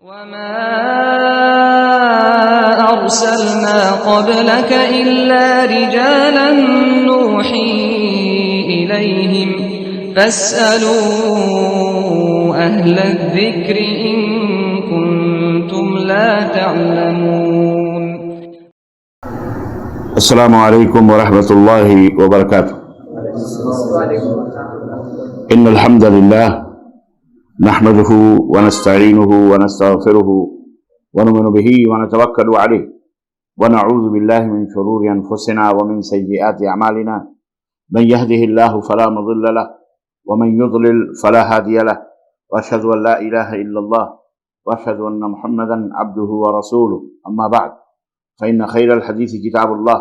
وما أرسلنا قبلك إلا رجالا نوحي إليهم فاسألوا أهل الذكر إن كنتم لا تعلمون. السلام علیکم ورحمۃ اللہ وبرکاتہ. ان الحمد للہ نحمده ونستعینه ونستغفره ونؤمن به ونتوکل علیہ ونعوذ باللہ من شرور انفسنا ومن سیئات اعمالنا من يهده الله فلا مضل له ومن يضلل فلا هادي له واشهد ان لا اله الا الله واشهد ان محمدا عبده ورسوله. اما بعد فإن خير الحديث كتاب الله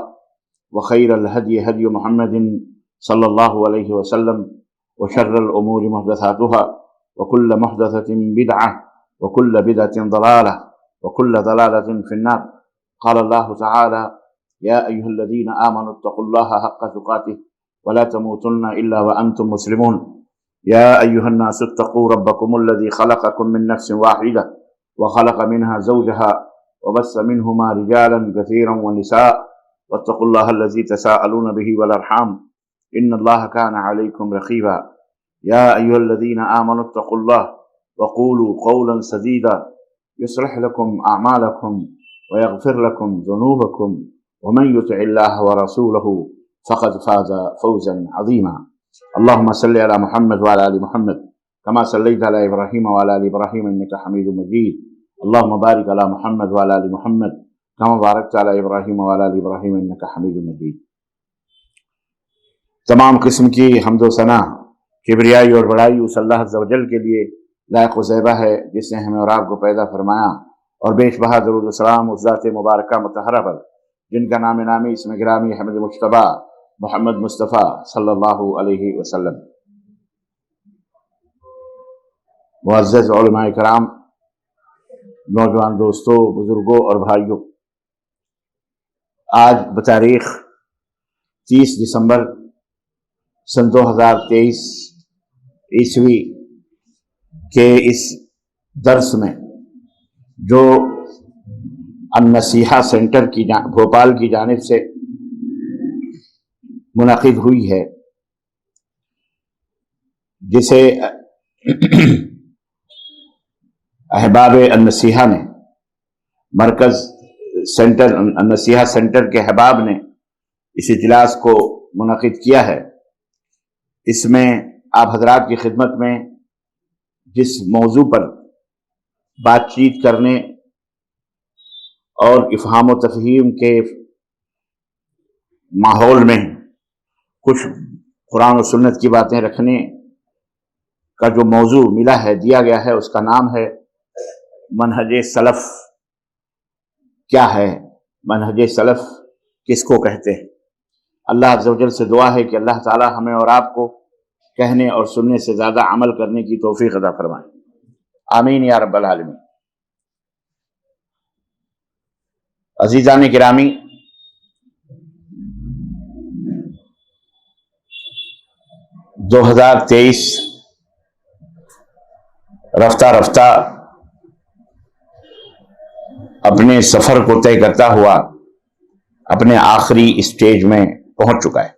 وخير الهدي هدي محمد صلى الله عليه وسلم وشر الأمور محدثاتها وكل محدثة بدعة وكل بدعة ضلالة وكل ضلالة في النار. قال الله تعالى: يا أيها الذين آمنوا اتقوا الله حق تقاته ولا تموتن إلا وأنتم مسلمون. يا أيها الناس اتقوا ربكم الذي خلقكم من نفس واحدة وخلق منها زوجها وبث منهما رجالا كثيرا ونساء واتقوا الله الذي تساءلون به والأرحام إن الله كان عليكم رقيبا. يا أيها الذين آمنوا اتقوا الله وقولوا قولا سديدا يصلح لكم أعمالكم ويغفر لكم ذنوبكم ومن يطع الله ورسوله فقد فاز فوزا عظيما. اللهم صل على محمد وعلى آل محمد كما صليت على إبراهيم وعلى آل إبراهيم إنك حميد مجيد. اللهم بارك على محمد وعلى آل محمد كما باركت على إبراهيم وعلى آل إبراهيم إنك حميد مجيد. تمام قسم کی حمد و ثنا کبریائی اور بڑائی اس اللہ عز و جل کے لیے لائق و زیبہ ہے جس نے ہمیں اور آپ کو پیدا فرمایا، اور بیش بہا درود و سلام اس ذات مبارکہ مطہرہ پر جن کا نام نامی اسم گرامی حمد مجتبیٰ محمد مصطفیٰ صلی اللہ علیہ وسلم. معزز علماء کرام، نوجوان دوستوں، بزرگوں اور بھائیوں، آج بتاریخ 30 دسمبر سن 2023 عیسوی کے اس درس میں جو النصیحہ سینٹر کی بھوپال کی جانب سے منعقد ہوئی ہے، جسے احباب النصیحہ نے مرکز سینٹر النصیحہ سینٹر کے احباب نے اس اجلاس کو منعقد کیا ہے. اس میں آپ حضرات کی خدمت میں جس موضوع پر بات چیت کرنے اور افہام و تفہیم کے ماحول میں کچھ قرآن و سنت کی باتیں رکھنے کا جو موضوع ملا ہے، دیا گیا ہے، اس کا نام ہے منہج سلف. کیا ہے منہج سلف؟ کس کو کہتے ہیں؟ اللہ عز و جل سے دعا ہے کہ اللہ تعالی ہمیں اور آپ کو کہنے اور سننے سے زیادہ عمل کرنے کی توفیق عطا فرمائے. آمین یا رب العالمین. عزیزان گرامی، دو 2023 رفتہ رفتہ اپنے سفر کو طے کرتا ہوا اپنے آخری اسٹیج میں پہنچ چکا ہے،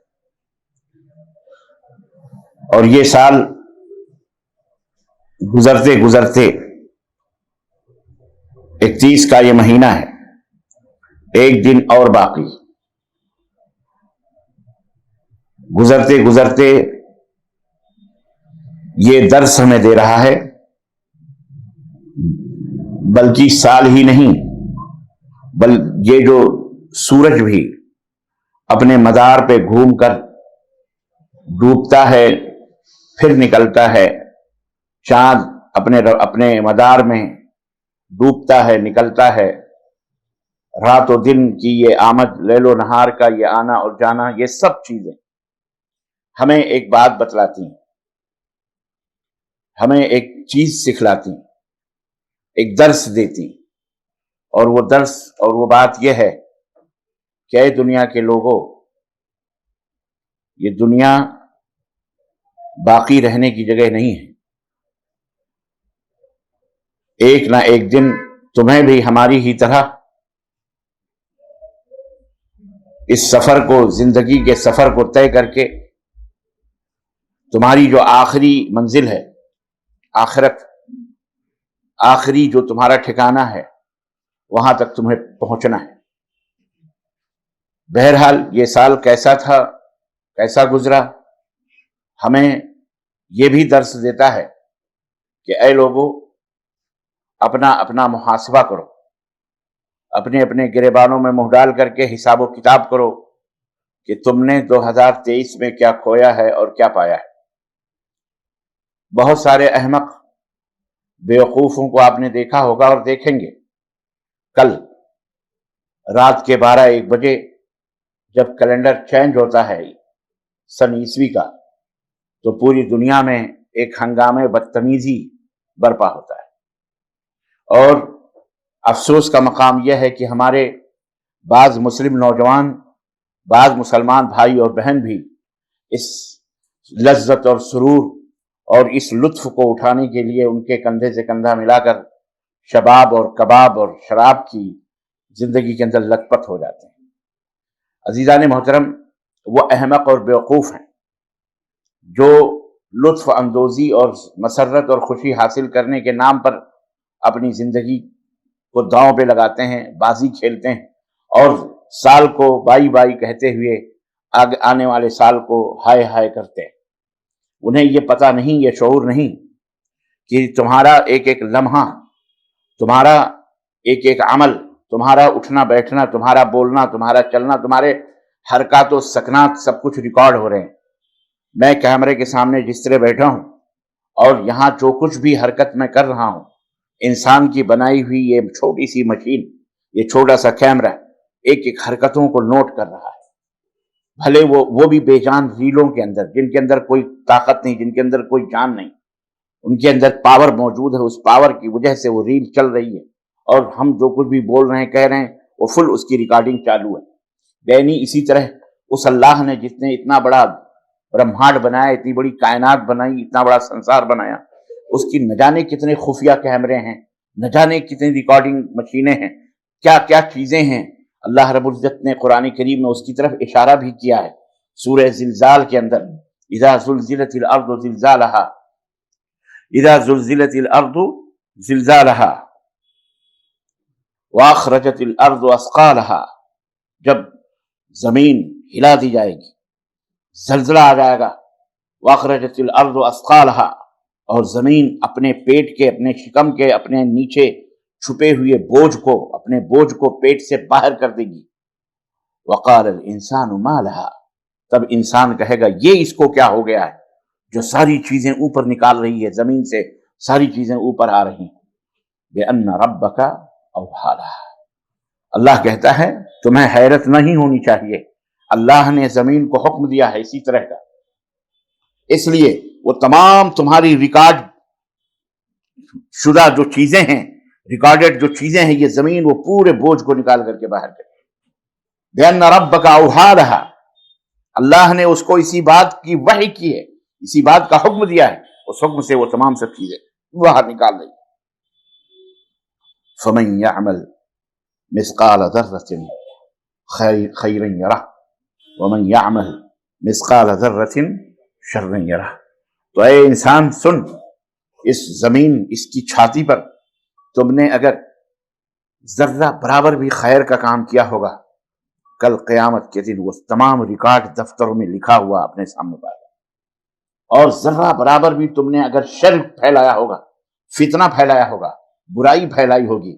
اور یہ سال گزرتے گزرتے 31 کا یہ مہینہ ہے، ایک دن اور باقی. گزرتے گزرتے یہ درس ہمیں دے رہا ہے، بلکہ سال ہی نہیں، یہ جو سورج بھی اپنے مدار پہ گھوم کر ڈوبتا ہے پھر نکلتا ہے، چاند اپنے مدار میں ڈوبتا ہے نکلتا ہے، رات و دن کی یہ آمد، لیل و نہار کا یہ آنا اور جانا، یہ سب چیزیں ہمیں ایک بات بتلاتی ہیں، ہمیں ایک چیز سکھلاتی ہیں، ایک درس دیتی ہیں. اور وہ درس اور وہ بات یہ ہے کہ اے دنیا کے لوگوں، یہ دنیا باقی رہنے کی جگہ نہیں ہے. ایک نہ ایک دن تمہیں بھی ہماری ہی طرح اس سفر کو، زندگی کے سفر کو طے کر کے تمہاری جو آخری منزل ہے، آخرت، آخری جو تمہارا ٹھکانہ ہے، وہاں تک تمہیں پہنچنا ہے۔ بہرحال یہ سال کیسا تھا، کیسا گزرا، ہمیں یہ بھی درس دیتا ہے کہ اے لوگو، اپنا اپنا محاسبہ کرو، اپنے اپنے گریبانوں میں منہ ڈال کر کے حساب و کتاب کرو کہ تم نے 2023 میں کیا کھویا ہے اور کیا پایا ہے۔ بہت سارے احمق بیوقوفوں کو آپ نے دیکھا ہوگا اور دیکھیں گے، کل رات کے 12-1 بجے جب کیلنڈر چینج ہوتا ہے سن عیسوی کا، تو پوری دنیا میں ایک ہنگامے بدتمیزی برپا ہوتا ہے، اور افسوس کا مقام یہ ہے کہ ہمارے بعض مسلم نوجوان، بعض مسلمان بھائی اور بہن بھی اس لذت اور سرور اور اس لطف کو اٹھانے کے لیے ان کے کندھے سے کندھا ملا کر شباب اور کباب اور شراب کی زندگی کے اندر لت پت ہو جاتے ہیں۔ عزیزان محترم، وہ احمق اور بیوقوف ہیں جو لطف اندوزی اور مسرت اور خوشی حاصل کرنے کے نام پر اپنی زندگی کو داؤں پہ لگاتے ہیں، بازی کھیلتے ہیں، اور سال کو بائی بائی کہتے ہوئے آنے والے سال کو ہائے ہائے کرتے ہیں۔ انہیں یہ پتہ نہیں، یہ شعور نہیں کہ تمہارا ایک ایک لمحہ، تمہارا ایک ایک عمل، تمہارا اٹھنا بیٹھنا، تمہارا بولنا، تمہارا چلنا، تمہارے حرکات و سکنات سب کچھ ریکارڈ ہو رہے ہیں۔ میں کیمرے کے سامنے جس طرح بیٹھا ہوں اور یہاں جو کچھ بھی حرکت میں کر رہا ہوں، انسان کی بنائی ہوئی یہ چھوٹی سی مشین، یہ چھوٹا سا کیمرہ ایک ایک حرکتوں کو نوٹ کر رہا ہے۔ بھلے وہ بھی بے جان ریلوں کے اندر، جن کے اندر کوئی طاقت نہیں، جن کے اندر کوئی جان نہیں، ان کے اندر پاور موجود ہے، اس پاور کی وجہ سے وہ ریل چل رہی ہے، اور ہم جو کچھ بھی بول رہے ہیں، کہہ رہے ہیں، وہ فل اس کی ریکارڈنگ چالو ہے۔ یعنی اسی طرح اس اللہ نے جس نے اتنا بڑا برہمانڈ بنایا، اتنی بڑی کائنات بنائی، اتنا بڑا سنسار بنایا، اس کی نہ جانے کتنے خفیہ کیمرے ہیں، نہ جانے کتنی ریکارڈنگ مشینیں ہیں، کیا کیا چیزیں ہیں۔ اللہ رب العزت نے قرآن کریم میں اس کی طرف اشارہ بھی کیا ہے سورہ زلزال کے اندر، اذا زلزلت الارض زلزالها، اذا زلزلت الارض زلزالها واخرجت الارض اثقالها، جب زمین ہلا دی جائے گی، زلزلہ آ جائے گا، واخرجت الارض اثقالها، اور زمین اپنے پیٹ کے، اپنے شکم کے، اپنے نیچے چھپے ہوئے بوجھ کو، اپنے بوجھ کو پیٹ سے باہر کر دے گی۔ وقال الانسان ما لها، تب انسان کہے گا یہ اس کو کیا ہو گیا ہے جو ساری چیزیں اوپر نکال رہی ہے، زمین سے ساری چیزیں اوپر آ رہی ہیں۔ بأن ربک اوحی لها، اللہ کہتا ہے تمہیں حیرت نہیں ہونی چاہیے، اللہ نے زمین کو حکم دیا ہے اسی طرح کا، اس لیے وہ تمام تمہاری ریکارڈ شدہ جو چیزیں ہیں، ریکارڈڈ جو چیزیں ہیں، یہ زمین وہ پورے بوجھ کو نکال کر کے باہر کرے۔ بأن ربک اوحی لها، اللہ نے اس کو اسی بات کی وحی کی ہے، اسی بات کا حکم دیا ہے، اس حکم سے وہ تمام سب چیزیں باہر نکال رہی۔ فمن يعمل مثقال ذرة خيرا يره ومن يعمل مثقال ذرة شرا يره۔ تو اے انسان سن، اس زمین، اس کی چھاتی پر تم نے اگر ذرہ برابر بھی خیر کا کام کیا ہوگا، کل قیامت کے دن وہ تمام ریکارڈ دفتروں میں لکھا ہوا اپنے سامنے پائے، اور ذرہ برابر بھی تم نے اگر شر پھیلایا ہوگا، فتنہ پھیلایا ہوگا، برائی پھیلائی ہوگی،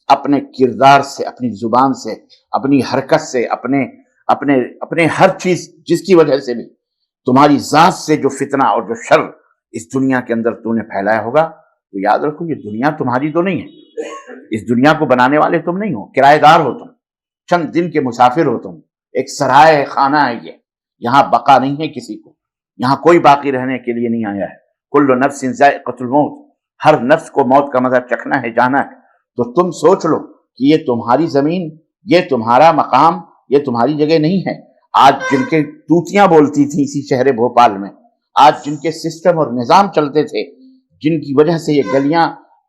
اپنے کردار سے، اپنی زبان سے، اپنی حرکت سے، اپنے ہر چیز جس کی وجہ سے بھی تمہاری ذات سے جو فتنہ اور جو شر اس دنیا کے اندر تو نے پھیلایا ہوگا، تو یاد رکھو یہ دنیا تمہاری تو نہیں ہے، اس دنیا کو بنانے والے تم نہیں ہو، کرایہ دار ہو تم، چند دن کے مسافر ہو تم، ایک سرائے خانہ ہے یہ، یہاں بقا نہیں ہے کسی کو، یہاں کوئی باقی رہنے کے لیے نہیں آیا ہے۔ کل نفس ذائقۃ الموت، ہر نفس کو موت کا مزہ چکھنا ہے، جانا ہے۔ تو تم سوچ لو کہ یہ تمہاری زمین، یہ تمہارا مقام، یہ تمہاری جگہ نہیں ہے۔ آج جن کے توتیاں بولتی تھیں اسی شہر بھوپال میں، آج جن کے سسٹم اور نظام چلتے تھے، جن کی وجہ سے یہ گلیاں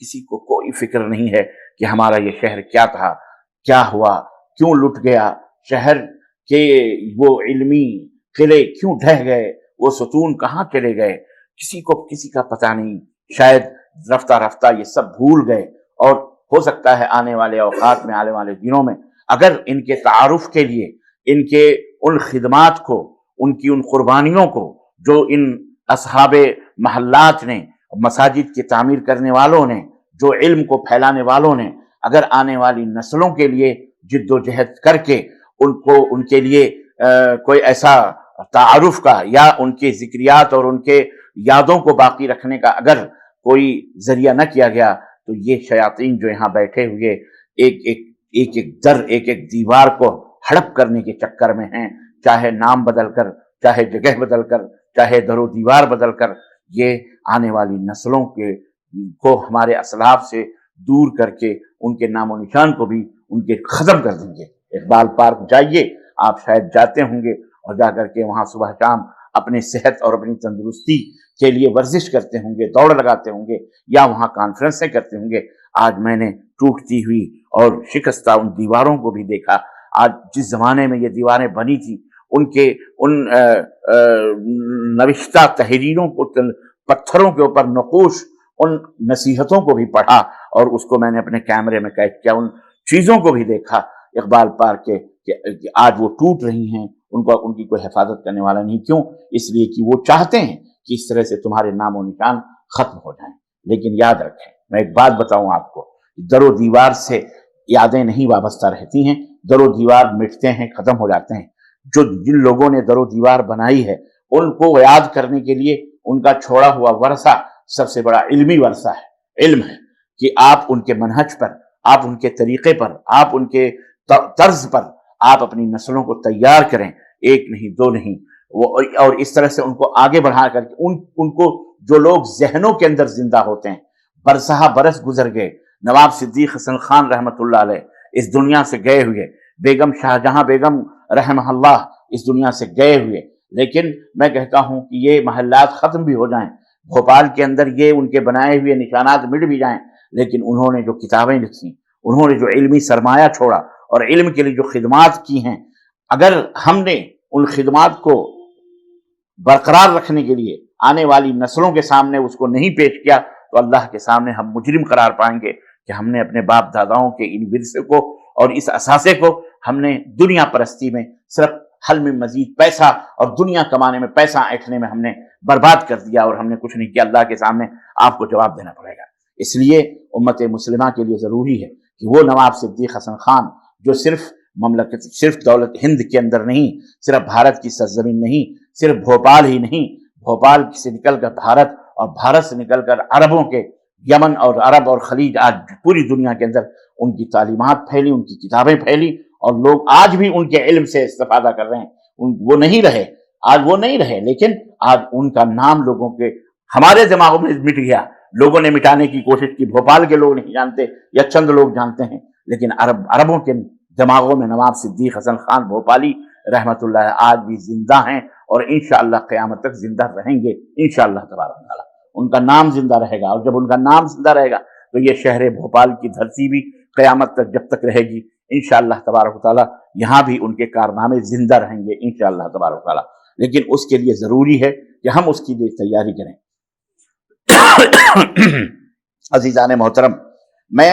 کسی کو کوئی فکر نہیں ہے کہ ہمارا یہ شہر کیا تھا، کیا ہوا، کیوں لٹ گیا، شہر کے وہ علمی قلعے کیوں ڈھہ گئے، وہ ستون کہاں چلے گئے، کسی کو کسی کا پتہ نہیں۔ شاید رفتہ رفتہ یہ سب بھول گئے، اور ہو سکتا ہے آنے والے اوقات میں، آنے والے دنوں میں اگر ان کے تعارف کے لیے، ان کے ان خدمات کو، ان کی ان قربانیوں کو جو ان اصحاب محلات نے، مساجد کی تعمیر کرنے والوں نے، جو علم کو پھیلانے والوں نے، اگر آنے والی نسلوں کے لیے جد و جہد کر کے ان کے لیے کوئی ایسا تعارف کا یا ان کے ذکریات اور ان کے یادوں کو باقی رکھنے کا اگر کوئی ذریعہ نہ کیا گیا، تو یہ شیاطین جو یہاں بیٹھے ہوئے ایک در، ایک دیوار کو ہڑپ کرنے کے چکر میں ہیں، چاہے نام بدل کر، چاہے جگہ بدل کر، چاہے در و دیوار بدل کر، یہ آنے والی نسلوں کو ہمارے اسلاف سے دور کر کے ان کے نام و نشان کو بھی ان کے ختم کر دیں گے۔ اقبال پارک جائیے، آپ شاید جاتے ہوں گے، اور جا کر کے وہاں صبح شام اپنی صحت اور اپنی تندرستی کے لیے ورزش کرتے ہوں گے، دوڑ لگاتے ہوں گے، یا وہاں کانفرنسیں کرتے ہوں گے۔ آج میں نے ٹوٹتی ہوئی اور شکستہ ان دیواروں کو بھی دیکھا۔ آج جس زمانے میں یہ دیواریں بنی تھی، ان کے ان نوشتہ تحریروں کو، پتھروں کے اوپر نقوش ان نصیحتوں کو بھی پڑھا، اور اس کو میں نے اپنے کیمرے میں قید کیا، ان چیزوں کو بھی دیکھا اقبال پارک کے کہ آج وہ ٹوٹ رہی ہیں، ان کی کوئی حفاظت کرنے والا نہیں۔ کیوں؟ اس لیے کہ وہ چاہتے ہیں کہ اس طرح سے تمہارے نام و نشان ختم ہو جائیں۔ لیکن یاد رکھیں، میں ایک بات بتاؤں آپ کو، در و دیوار سے یادیں نہیں وابستہ رہتی ہیں، در و دیوار مٹتے ہیں، ختم ہو جاتے ہیں۔ جن لوگوں نے در و دیوار بنائی ہے، ان کو یاد کرنے کے لیے ان کا چھوڑا ہوا ورثہ سب سے بڑا علمی ورثہ ہے، علم ہے، کہ آپ ان کے منہج پر، آپ ان کے طریقے پر، آپ ان کے طرز پر آپ اپنی نسلوں کو تیار کریں، ایک نہیں دو نہیں، اور اس طرح سے ان کو آگے بڑھا کر کے ان کو جو لوگ ذہنوں کے اندر زندہ ہوتے ہیں۔ برسہ برس گزر گئے، نواب صدیق حسن خان رحمۃ اللہ علیہ اس دنیا سے گئے ہوئے، بیگم شاہجہاں بیگم رحمہ اللہ اس دنیا سے گئے ہوئے، لیکن میں کہتا ہوں کہ یہ محلات ختم بھی ہو جائیں، بھوپال کے اندر یہ ان کے بنائے ہوئے نشانات مٹ بھی جائیں، لیکن انہوں نے جو کتابیں لکھی، انہوں نے جو علمی سرمایہ چھوڑا اور علم کے لیے جو خدمات کی ہیں، اگر ہم نے ان خدمات کو برقرار رکھنے کے لیے آنے والی نسلوں کے سامنے اس کو نہیں پیش کیا، تو اللہ کے سامنے ہم مجرم قرار پائیں گے کہ ہم نے اپنے باپ داداؤں کے ان ورثے کو اور اس اثاثے کو ہم نے دنیا پرستی میں، صرف حل میں مزید پیسہ اور دنیا کمانے میں، پیسہ ایٹھنے میں ہم نے برباد کر دیا، اور ہم نے کچھ نہیں کیا۔ اللہ کے سامنے آپ کو جواب دینا پڑے گا۔ اس لیے امت مسلمہ کے لیے ضروری ہے کہ وہ نواب صدیق حسن خان جو صرف دولت ہند کے اندر نہیں، صرف بھارت کی سرزمین نہیں، صرف بھوپال ہی نہیں، بھوپال سے نکل کر بھارت، اور بھارت سے نکل کر عربوں کے یمن اور عرب اور خلیج، آج پوری دنیا کے اندر ان کی تعلیمات پھیلی، ان کی کتابیں پھیلی، اور لوگ آج بھی ان کے علم سے استفادہ کر رہے ہیں۔ وہ نہیں رہے، آج وہ نہیں رہے، لیکن آج ان کا نام لوگوں کے، ہمارے دماغوں میں مٹ گیا، لوگوں نے مٹانے کی کوشش کی، بھوپال کے لوگ نہیں جانتے یا چند لوگ جانتے ہیں، لیکن عربوں کے دماغوں میں نواب صدیق حسن خان بھوپالی رحمت اللہ آج بھی زندہ ہیں، اور انشاءاللہ قیامت تک زندہ رہیں گے انشاءاللہ تبارک و تعالی۔ ان کا نام زندہ رہے گا، اور جب ان کا نام زندہ رہے گا تو یہ شہر بھوپال کی دھرتی بھی قیامت تک جب تک رہے گی انشاءاللہ تبارک و تعالی، یہاں بھی ان کے کارنامے زندہ رہیں گے انشاءاللہ تبارک و تعالی۔ لیکن اس کے لیے ضروری ہے کہ ہم اس کی لیے تیاری کریں۔ عزیزان محترم، میں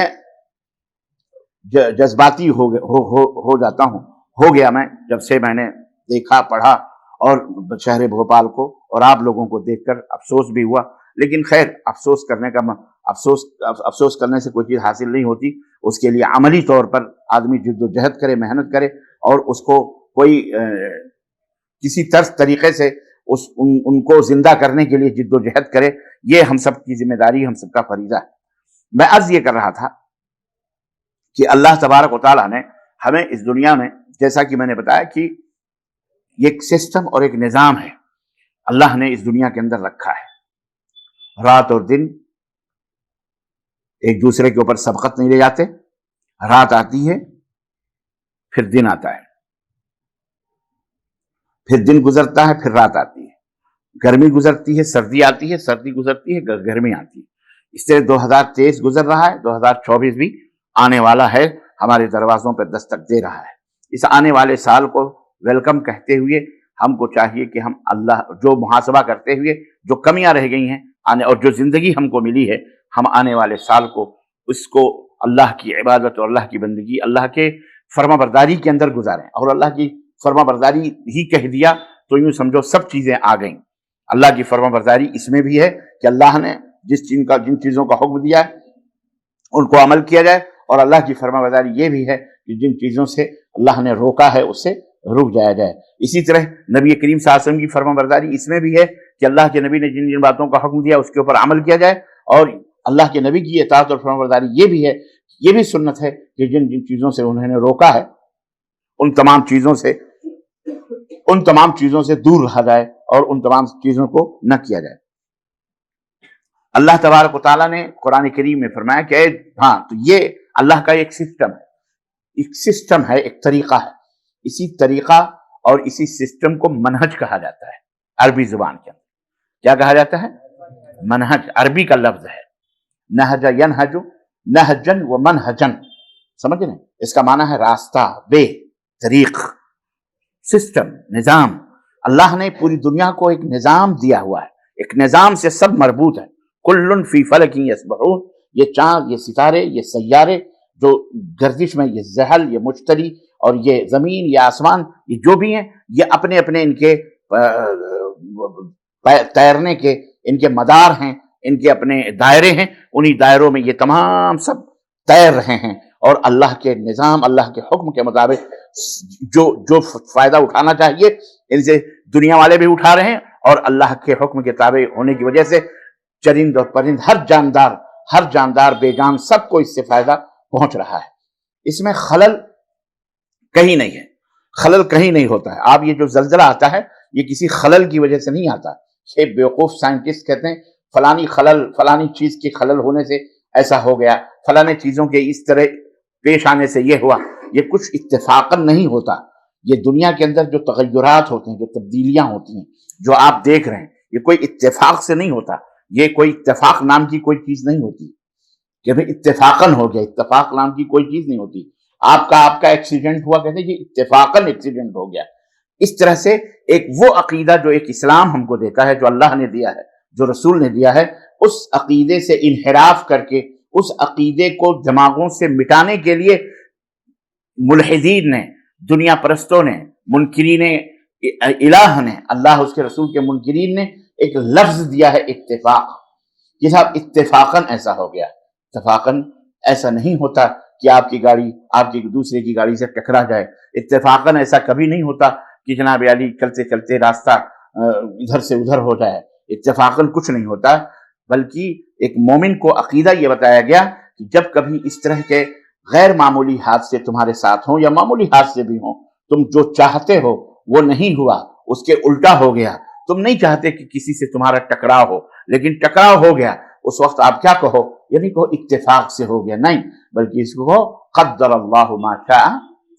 جذباتی ہو جاتا ہوں، ہو گیا میں جب سے میں نے دیکھا، پڑھا، اور شہر بھوپال کو اور آپ لوگوں کو دیکھ کر افسوس بھی ہوا، لیکن خیر افسوس کرنے سے کوئی چیز حاصل نہیں ہوتی، اس کے لیے عملی طور پر آدمی جد و جہد کرے، محنت کرے، اور اس کو کوئی کسی طریقے سے ان کو زندہ کرنے کے لیے جد و جہد کرے۔ یہ ہم سب کی ذمہ داری، ہم سب کا فریضہ ہے۔ میں عرض یہ کر رہا تھا کہ اللہ تبارک و تعالیٰ نے ہمیں اس دنیا میں، جیسا کہ میں نے بتایا کہ ایک سسٹم اور ایک نظام ہے اللہ نے اس دنیا کے اندر رکھا ہے۔ رات اور دن ایک دوسرے کے اوپر سبقت نہیں لے جاتے، رات آتی ہے پھر دن آتا ہے، پھر دن گزرتا ہے پھر رات آتی ہے، گرمی گزرتی ہے، سردی آتی ہے، سردی گزرتی ہے، گرمی آتی ہے۔ اس طرح 2023 گزر رہا ہے، 2024 بھی آنے والا ہے، ہمارے دروازوں پر دستک دے رہا ہے۔ اس آنے والے سال کو ویلکم کہتے ہوئے ہم کو چاہیے کہ ہم اللہ جو محاسبہ کرتے ہوئے جو کمیاں رہ گئی ہیں اور جو زندگی ہم کو ملی ہے، ہم آنے والے سال کو اس کو اللہ کی عبادت اور اللہ کی بندگی، اللہ کے فرما برداری کے اندر گزاریں۔ اور اللہ کی فرما برداری ہی کہہ دیا تو یوں سمجھو سب چیزیں آ گئیں۔ اللہ کی فرما برداری اس میں بھی ہے کہ اللہ نے جن چیزوں کا حکم دیا ہے ان کو عمل کیا جائے، اور اللہ کی فرما برداری یہ بھی ہے کہ جن چیزوں سے اللہ نے روکا ہے اس سے رک جایا جائے۔ اسی طرح نبی کریم صلی اللہ علیہ وسلم کی فرما برداری اس میں بھی ہے کہ اللہ کے نبی نے جن جن باتوں کا حکم دیا اس کے اوپر عمل کیا جائے، اور اللہ کے نبی کی اطاعت اور فرما برداری یہ بھی ہے، یہ بھی سنت ہے کہ جن جن چیزوں سے انہوں نے روکا ہے ان تمام چیزوں سے دور رہا جائے اور ان تمام چیزوں کو نہ کیا جائے۔ اللہ تبارک و تعالیٰ نے قرآن کریم میں فرمایا کہ ہاں تو یہ اللہ کا ایک سسٹم ہے، ایک طریقہ ہے۔ اسی طریقہ اور اسی سسٹم کو منہج کہا جاتا ہے عربی زبان کے اندر۔ کیا کہا جاتا ہے؟ منہج عربی کا لفظ ہے، نہج ینہج، نہجن و منہجن، سمجھ رہے ہیں؟ اس کا معنی ہے راستہ، وے، طریق، سسٹم، نظام۔ اللہ نے پوری دنیا کو ایک نظام دیا ہوا ہے، ایک نظام سے سب مربوط ہے۔ کل فی فلک یسبحون، یہ چاند، یہ ستارے، یہ سیارے جو گردش میں، یہ زحل، یہ مشتری، اور یہ زمین، یہ آسمان، یہ جو بھی ہیں، یہ اپنے اپنے ان کے تیرنے کے ان کے مدار ہیں، ان کے اپنے دائرے ہیں، انہی دائروں میں یہ تمام سب تیر رہے ہیں، اور اللہ کے نظام، اللہ کے حکم کے مطابق جو فائدہ اٹھانا چاہیے ان سے دنیا والے بھی اٹھا رہے ہیں، اور اللہ کے حکم کے تابع ہونے کی وجہ سے چرند اور پرند، ہر جاندار بے جان سب کو اس سے فائدہ پہنچ رہا ہے۔ اس میں خلل کہیں نہیں ہے، خلل کہیں نہیں ہوتا ہے۔ آپ یہ جو زلزلہ آتا ہے یہ کسی خلل کی وجہ سے نہیں آتا۔ یہ بیوقوف سائنٹسٹ کہتے ہیں فلانی چیز کے خلل ہونے سے ایسا ہو گیا، فلانے چیزوں کے اس طرح پیش آنے سے یہ ہوا۔ یہ کچھ اتفاقاً نہیں ہوتا۔ یہ دنیا کے اندر جو تغیرات ہوتے ہیں، جو تبدیلیاں ہوتی ہیں، جو آپ دیکھ رہے ہیں، یہ کوئی اتفاق سے نہیں ہوتا۔ یہ کوئی اتفاق نام کی کوئی چیز نہیں ہوتی کہ بھئی اتفاقاً ہو گیا، اتفاق نام کی کوئی چیز نہیں ہوتی۔ آپ کا ایکسیڈنٹ ہوا، کہتے ہیں یہ اتفاقاً ایکسیڈنٹ ہو گیا۔ اس طرح سے ایک وہ عقیدہ جو ایک اسلام ہم کو دیتا ہے، جو اللہ نے دیا ہے، جو رسول نے دیا ہے، اس عقیدے سے انحراف کر کے، اس عقیدے کو دماغوں سے مٹانے کے لیے ملحدین نے، دنیا پرستوں نے، منکرین الہ نے، اللہ اس کے رسول کے منکرین نے ایک لفظ دیا ہے اتفاق۔ یہ صاحب اتفاقاً ایسا ہو گیا۔ اتفاقاً ایسا نہیں ہوتا کہ آپ کی گاڑی آپ کی دوسرے کی گاڑی سے ٹکرا جائے۔ اتفاقاً ایسا کبھی نہیں ہوتا کہ جناب علی چلتے چلتے راستہ ادھر سے ادھر ہو جائے۔ اتفاقاً کچھ نہیں ہوتا، بلکہ ایک مومن کو عقیدہ یہ بتایا گیا کہ جب کبھی اس طرح کے غیر معمولی حادثے تمہارے ساتھ ہوں یا معمولی حادثے بھی ہوں، تم جو چاہتے ہو وہ نہیں ہوا، اس کے الٹا ہو گیا، تم نہیں چاہتے کہ کسی سے تمہارا ٹکراؤ ہو، لیکن ٹکراؤ ہو گیا، اس وقت آپ کیا کہو؟ یعنی کہو اتفاق سے ہو گیا، نہیں، بلکہ اس کو کہو قدر اللہ ما شاء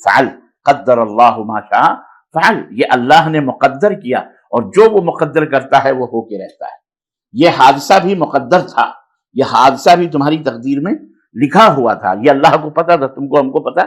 فعل، قدر اللہ ما شاء فعل۔ یہ اللہ نے مقدر کیا، اور جو وہ مقدر کرتا ہے وہ ہو کے رہتا ہے۔ یہ حادثہ بھی مقدر تھا، یہ حادثہ بھی تمہاری تقدیر میں لکھا ہوا تھا، یہ اللہ کو پتا تھا، تم کو، ہم کو پتا،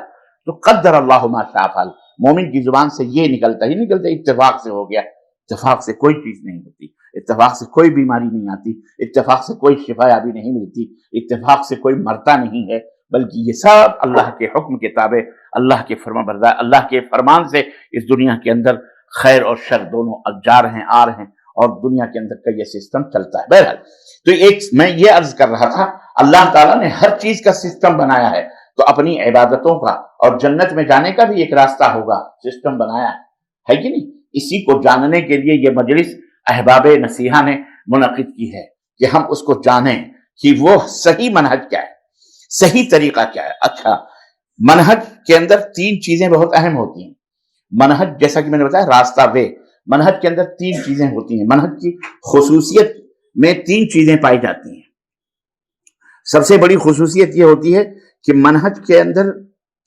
تو قدر اللہ ما شاء فعل۔ مومن کی زبان سے یہ نکلتا ہی نکلتا اتفاق سے ہو گیا۔ اتفاق سے کوئی چیز نہیں ہوتی، اتفاق سے کوئی بیماری نہیں آتی، اتفاق سے کوئی شفا یابی نہیں ملتی، اتفاق سے کوئی مرتا نہیں ہے، بلکہ یہ سب اللہ کے حکم کے تابع، اللہ کے فرما بردار، اللہ کے فرمان سے اس دنیا کے اندر خیر اور شر دونوں جا رہے ہیں، آ رہے ہیں، اور دنیا کے اندر کا یہ سسٹم چلتا ہے۔ بہرحال تو میں یہ عرض کر رہا تھا، اللہ تعالیٰ نے ہر چیز کا سسٹم بنایا ہے، تو اپنی عبادتوں کا اور جنت میں جانے کا بھی ایک راستہ ہوگا، سسٹم بنایا ہے کہ نہیں؟ اسی کو جاننے کے لیے یہ مجلس احباب نصیحہ نے منعقد کی ہے کہ ہم اس کو جانیں کہ وہ صحیح منہج کیا ہے، صحیح طریقہ کیا ہے۔ اچھا، منہج کے اندر 3 چیزیں بہت اہم ہوتی ہیں۔ منہج، جیسا کہ میں نے بتایا، راستہ، وے، منہج کے اندر 3 چیزیں ہوتی ہیں۔ منہج کی خصوصیت میں 3 چیزیں پائی جاتی ہیں۔ سب سے بڑی خصوصیت یہ ہوتی ہے کہ منہج کے اندر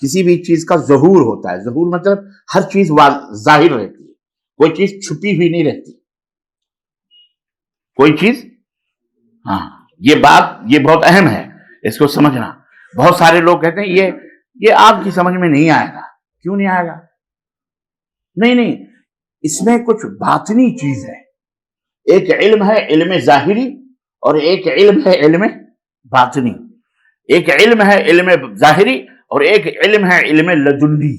کسی بھی چیز کا ظہور ہوتا ہے۔ ظہور مطلب ہر چیز ظاہر رہتی ہے، کوئی چیز چھپی ہوئی نہیں رہتی، کوئی چیز یہ بات یہ بہت اہم ہے، اس کو سمجھنا۔ بہت سارے لوگ کہتے ہیں یہ آپ کی سمجھ میں نہیں آئے گا۔ کیوں نہیں آئے گا؟ نہیں، اس میں کچھ باطنی چیز ہے۔ ایک علم ہے علم ظاہری، اور ایک علم ہے علم باطنی۔ ایک علم ہے علم ظاہری اور ایک علم ہے علم لدنی،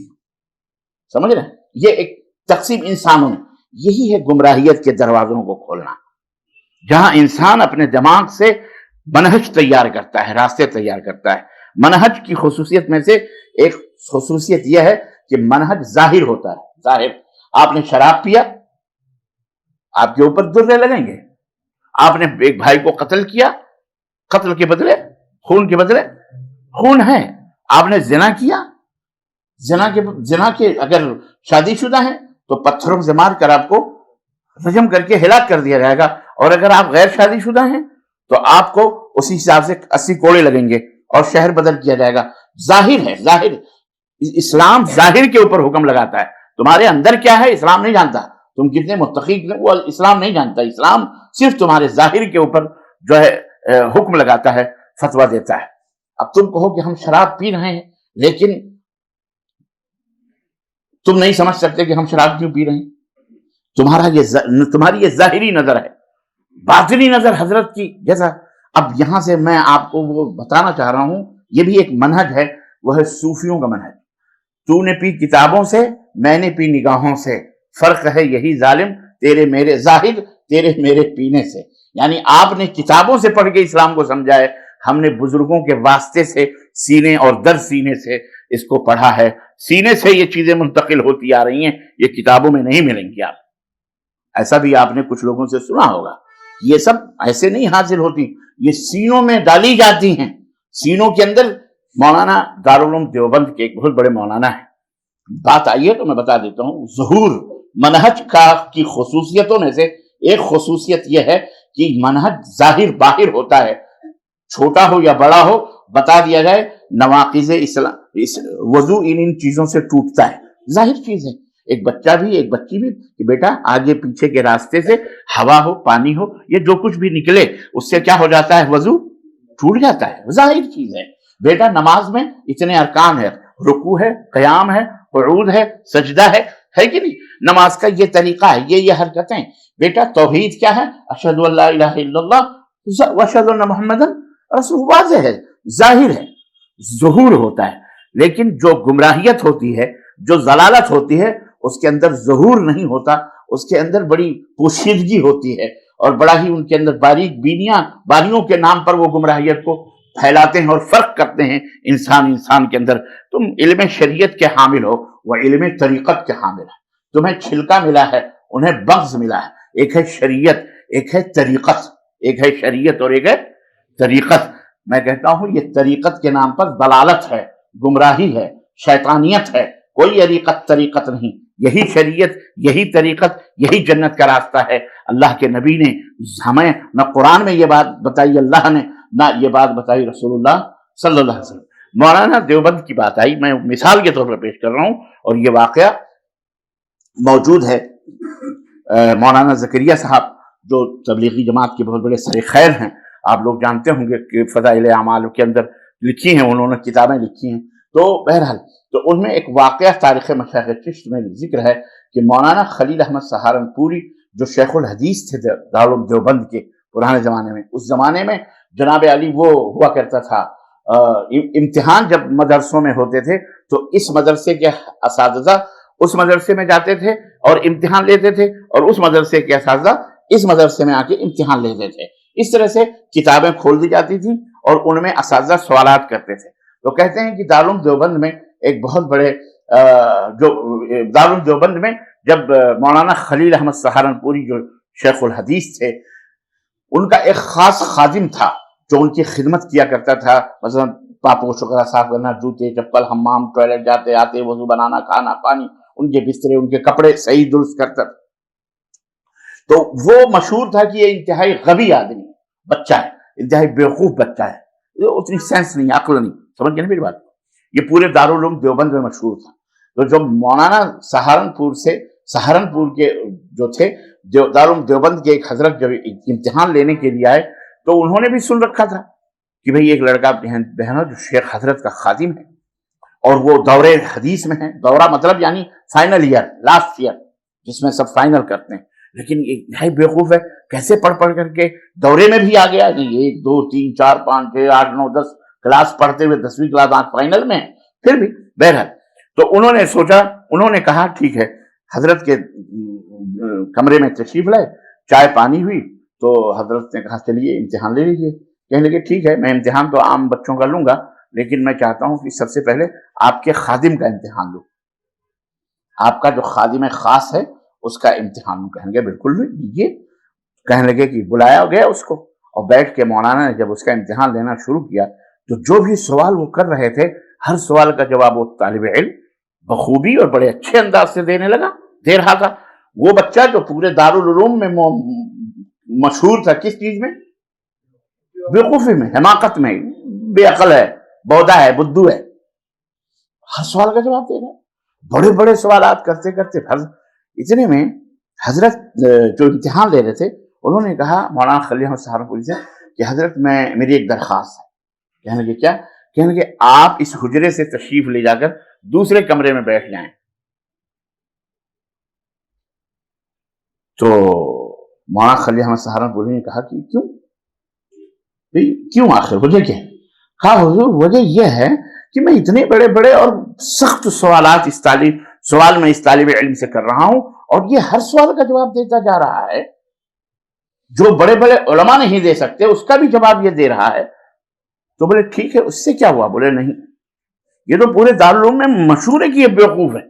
سمجھ رہے ہیں؟ یہ ایک تقسیم انسانوں نے، یہی ہے گمراہیت کے دروازوں کو کھولنا، جہاں انسان اپنے دماغ سے منہج تیار کرتا ہے، راستے تیار کرتا ہے۔ منہج کی خصوصیت میں سے ایک خصوصیت یہ ہے کہ منہج ظاہر ہوتا ہے۔ ظاہر، آپ نے شراب پیا، آپ کے اوپر درے لگیں گے۔ آپ نے ایک بھائی کو قتل کیا، قتل کے بدلے خون کے بدلے خون ہے۔ آپ نے زنا کیا، زنا کے اگر شادی شدہ ہیں تو پتھروں سے مار کر آپ کو رجم کر کے ہلاک کر دیا جائے گا، اور اگر آپ غیر شادی شدہ ہیں تو آپ کو اسی حساب سے 80 کوڑے لگیں گے اور شہر بدل کیا جائے گا۔ ظاہر ہے، ظاہر۔ اسلام ظاہر کے اوپر حکم لگاتا ہے، تمہارے اندر کیا ہے اسلام نہیں جانتا، تم کتنے متقی وہ اسلام نہیں جانتا۔ اسلام صرف تمہارے ظاہر کے اوپر جو ہے حکم لگاتا ہے، فتویٰ دیتا ہے۔ اب تم کہو کہ ہم شراب پی رہے ہیں، لیکن تم نہیں سمجھ سکتے کہ ہم شراب کیوں پی رہے ہیں۔ تمہاری یہ ظاہری نظر ہے، باطنی نظر حضرت کی جیسا۔ اب یہاں سے میں آپ کو وہ بتانا چاہ رہا ہوں، یہ بھی ایک منہج ہے، وہ ہے صوفیوں کا منہج۔ تو نے پی کتابوں سے، میں نے پی نگاہوں سے، فرق ہے یہی ظالم تیرے میرے ظاہر تیرے میرے پینے سے۔ یعنی آپ نے کتابوں سے پڑھ کے اسلام کو سمجھا ہے، ہم نے بزرگوں کے واسطے سے سینے اور در سینے سے اس کو پڑھا ہے۔ سینے سے یہ چیزیں منتقل ہوتی آ رہی ہیں، یہ کتابوں میں نہیں ملیں گی آپ۔ ایسا بھی آپ نے کچھ لوگوں سے سنا ہوگا، یہ سب ایسے نہیں حاصل ہوتی، یہ سینوں میں ڈالی جاتی ہیں، سینوں کے اندر۔ مولانا دارالعلوم دیوبند کے ایک بہت بڑے مولانا ہیں، بات آئی ہے تو میں بتا دیتا ہوں۔ ظہور منہج کی خصوصیتوں میں سے ایک خصوصیت یہ ہے کہ منہج ظاہر باہر ہوتا ہے، چھوٹا ہو یا بڑا ہو بتا دیا جائے۔ نواقض اسلام وضو ان چیزوں سے ٹوٹتا ہے، ظاہر چیز ہے۔ ایک بچہ بھی ایک بچی بھی کہ بیٹا آگے پیچھے کے راستے سے ہوا ہو پانی ہو یہ جو کچھ بھی نکلے اس سے کیا ہو جاتا ہے، وضو ٹوٹ جاتا ہے، ظاہر چیز ہے۔ بیٹا نماز میں اتنے ارکان ہے، رکوع ہے، قیام ہے، قعود ہے، سجدہ ہے کہ نہیں؟ نماز کا یہ طریقہ ہے، یہ حرکتیں۔ بیٹا توحید کیا ہے، اشہد ان لا الہ الا اللہ واشہد ان محمد رسول، واضح ہے، ظاہر ہے، ظہور ہوتا ہے۔ لیکن جو گمراہیت ہوتی ہے، جو ضلالت ہوتی ہے، اس کے اندر ظہور نہیں ہوتا، اس کے اندر بڑی پوشیدگی ہوتی ہے، اور بڑا ہی ان کے اندر باریوں کے نام پر وہ گمراہیت کو پھیلاتے ہیں اور فرق کرتے ہیں انسان کے اندر۔ تم علم شریعت کے حامل ہو، وہ علم طریقت کے حامل ہے۔ تمہیں چھلکا ملا ہے، انہیں بغض ملا ہے۔ ایک ہے شریعت، ایک ہے طریقت، ایک ہے شریعت اور ایک ہے طریقت۔ میں کہتا ہوں یہ طریقت کے نام پر ضلالت ہے، گمراہی ہے، شیطانیت ہے، کوئی طریقت نہیں۔ یہی شریعت، یہی طریقت، یہی جنت کا راستہ ہے۔ اللہ کے نبی نے ہمیں نہ قرآن میں یہ بات بتائی اللہ نے، نہ یہ بات بتائی رسول اللہ صلی اللہ علیہ وسلم۔ مولانا دیوبند کی بات آئی، میں مثال کے طور پر پیش کر رہا ہوں، اور یہ واقعہ موجود ہے۔ مولانا زکریا صاحب جو تبلیغی جماعت کے بہت بڑے سر خیر ہیں، آپ لوگ جانتے ہوں گے کہ فضائل اعمال کے اندر لکھی ہیں، انہوں نے کتابیں لکھی ہیں۔ تو بہرحال تو ان میں ایک واقعہ تاریخ مشائخ چشت میں ذکر ہے کہ مولانا خلیل احمد سہارنپوری جو شیخ الحدیث تھے دارالعلوم دیوبند کے پرانے زمانے میں، اس زمانے میں جناب علی وہ ہوا کرتا تھا، امتحان جب مدرسوں میں ہوتے تھے تو اس مدرسے کے اساتذہ اس مدرسے میں جاتے تھے اور امتحان لیتے تھے، اور اس مدرسے کے اساتذہ اس مدرسے میں آ کے امتحان لیتے تھے۔ اس طرح سے کتابیں کھول دی جاتی تھیں اور ان میں اساتذہ سوالات کرتے تھے۔ تو کہتے ہیں کہ دارالعلوم دیوبند میں ایک بہت بڑے دارالعلوم دیوبند میں جب مولانا خلیل احمد سہارنپوری جو شیخ الحدیث تھے، ان کا ایک خاص خادم تھا جو ان کی خدمت کیا کرتا تھا، مثلا پاپوش وغیرہ صاف کرنا، جوتے چپل، حمام، ٹوائلٹ جاتے آتے، وضو بنانا، کھانا پانی، ان کے بسترے، ان کے کپڑے صحیح درست کرتا تھا۔ تو وہ مشہور تھا کہ یہ انتہائی غبی آدمی بچہ ہے، انتہائی بیوقوف بچہ ہے، اتنی سینس نہیں، عقل نہیں، سمجھ گئے نا میری بات؟ یہ پورے دارالعلوم دیوبند میں مشہور تھا۔ تو جب مولانا سہارنپور کے جو تھے دارالعلوم دیوبند کے ایک حضرت جب امتحان لینے کے لیے آئے تو انہوں نے بھی سن رکھا تھا کہ بھئی ایک لڑکا بہنوں جو شیخ حضرت کا خادم ہے اور وہ دورے حدیث میں ہے. دورہ مطلب یعنی فائنل ایئر، لاسٹ ایئر جس میں سب فائنل کرتے ہیں. لیکن یہ ہے بیوقوف ہے، کیسے پڑھ کر کے دورے میں بھی آ گیا. نہیں 1 2 3 4 5 6 8 9 10 کلاس پڑھتے ہوئے 10ویں کلاس آج فائنل میں ہے. پھر بھی بہرحال تو انہوں نے سوچا، انہوں نے کہا ٹھیک ہے. حضرت کے کمرے میں تشریف لائے، چائے پانی ہوئی تو حضرت نے کہا چلیے امتحان لے لیجیے. کہنے لگے ٹھیک ہے، میں امتحان تو عام بچوں کا لوں گا لیکن میں چاہتا ہوں کہ سب سے پہلے آپ کے خادم کا امتحان لوں، آپ کا جو خادم خاص ہے اس کا امتحان لوں. کہیں گے بالکل لیجیے. کہنے لگے کہ بلایا گیا اس کو اور بیٹھ کے مولانا نے جب اس کا امتحان لینا شروع کیا تو جو بھی سوال وہ کر رہے تھے ہر سوال کا جواب وہ طالب علم بخوبی اور بڑے اچھے انداز سے دے رہا تھا. وہ بچہ جو پورے دارالعلوم میں مشہور تھا کس چیز میں؟ بیوقوفی میں، حماقت میں، بے عقل ہے، بودا ہے، بدھو ہے. ہر سوال کا جواب دے رہا ہے. بڑے بڑے سوالات کرتے کرتے اتنے میں حضرت جو امتحان لے رہے تھے انہوں نے کہا مولانا خلیل احمد سہارنپوری سے کہ حضرت میری ایک درخواست ہے. کہنے لگے کیا؟ کہنے لگے آپ اس حجرے سے تشریف لے جا کر دوسرے کمرے میں بیٹھ جائیں. تو مولانا خلیل احمد سہارنپوری نے کہا کہ کیوں آخر وجہ کیا ہے؟ کہا حضور وجہ یہ ہے کہ میں اتنے بڑے بڑے اور سخت سوالات اس طالب علم سے کر رہا ہوں اور یہ ہر سوال کا جواب دیتا جا رہا ہے. جو بڑے بڑے علماء نہیں دے سکتے اس کا بھی جواب یہ دے رہا ہے. تو بولے ٹھیک ہے، اس سے کیا ہوا؟ بولے نہیں، یہ تو پورے دارالعلوم میں مشہور ہے کہ یہ بیوقوف ہے.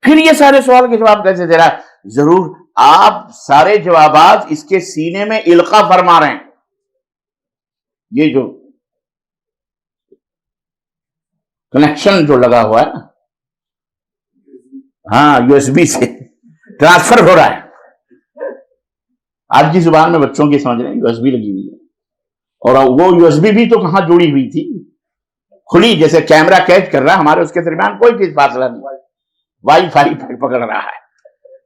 پھر یہ سارے سوال کے جواب کیسے دے رہا ہے؟ ضرور آپ سارے جوابات اس کے سینے میں القاء فرما رہے ہیں. یہ جو کنیکشن جو لگا ہوا ہے نا، ہاں یو ایس بی سے ٹرانسفر ہو رہا ہے. آج کی زبان میں بچوں کی سمجھ رہے ہیں یو ایس بی لگی ہوئی ہے. اور وہ یو ایس بی بھی تو کہاں جڑی ہوئی تھی، کھلی جیسے کیمرہ کیچ کر رہا ہے، ہمارے اس کے درمیان کوئی چیز فاصلہ نہیں، وائی فائی پکڑ رہا ہے.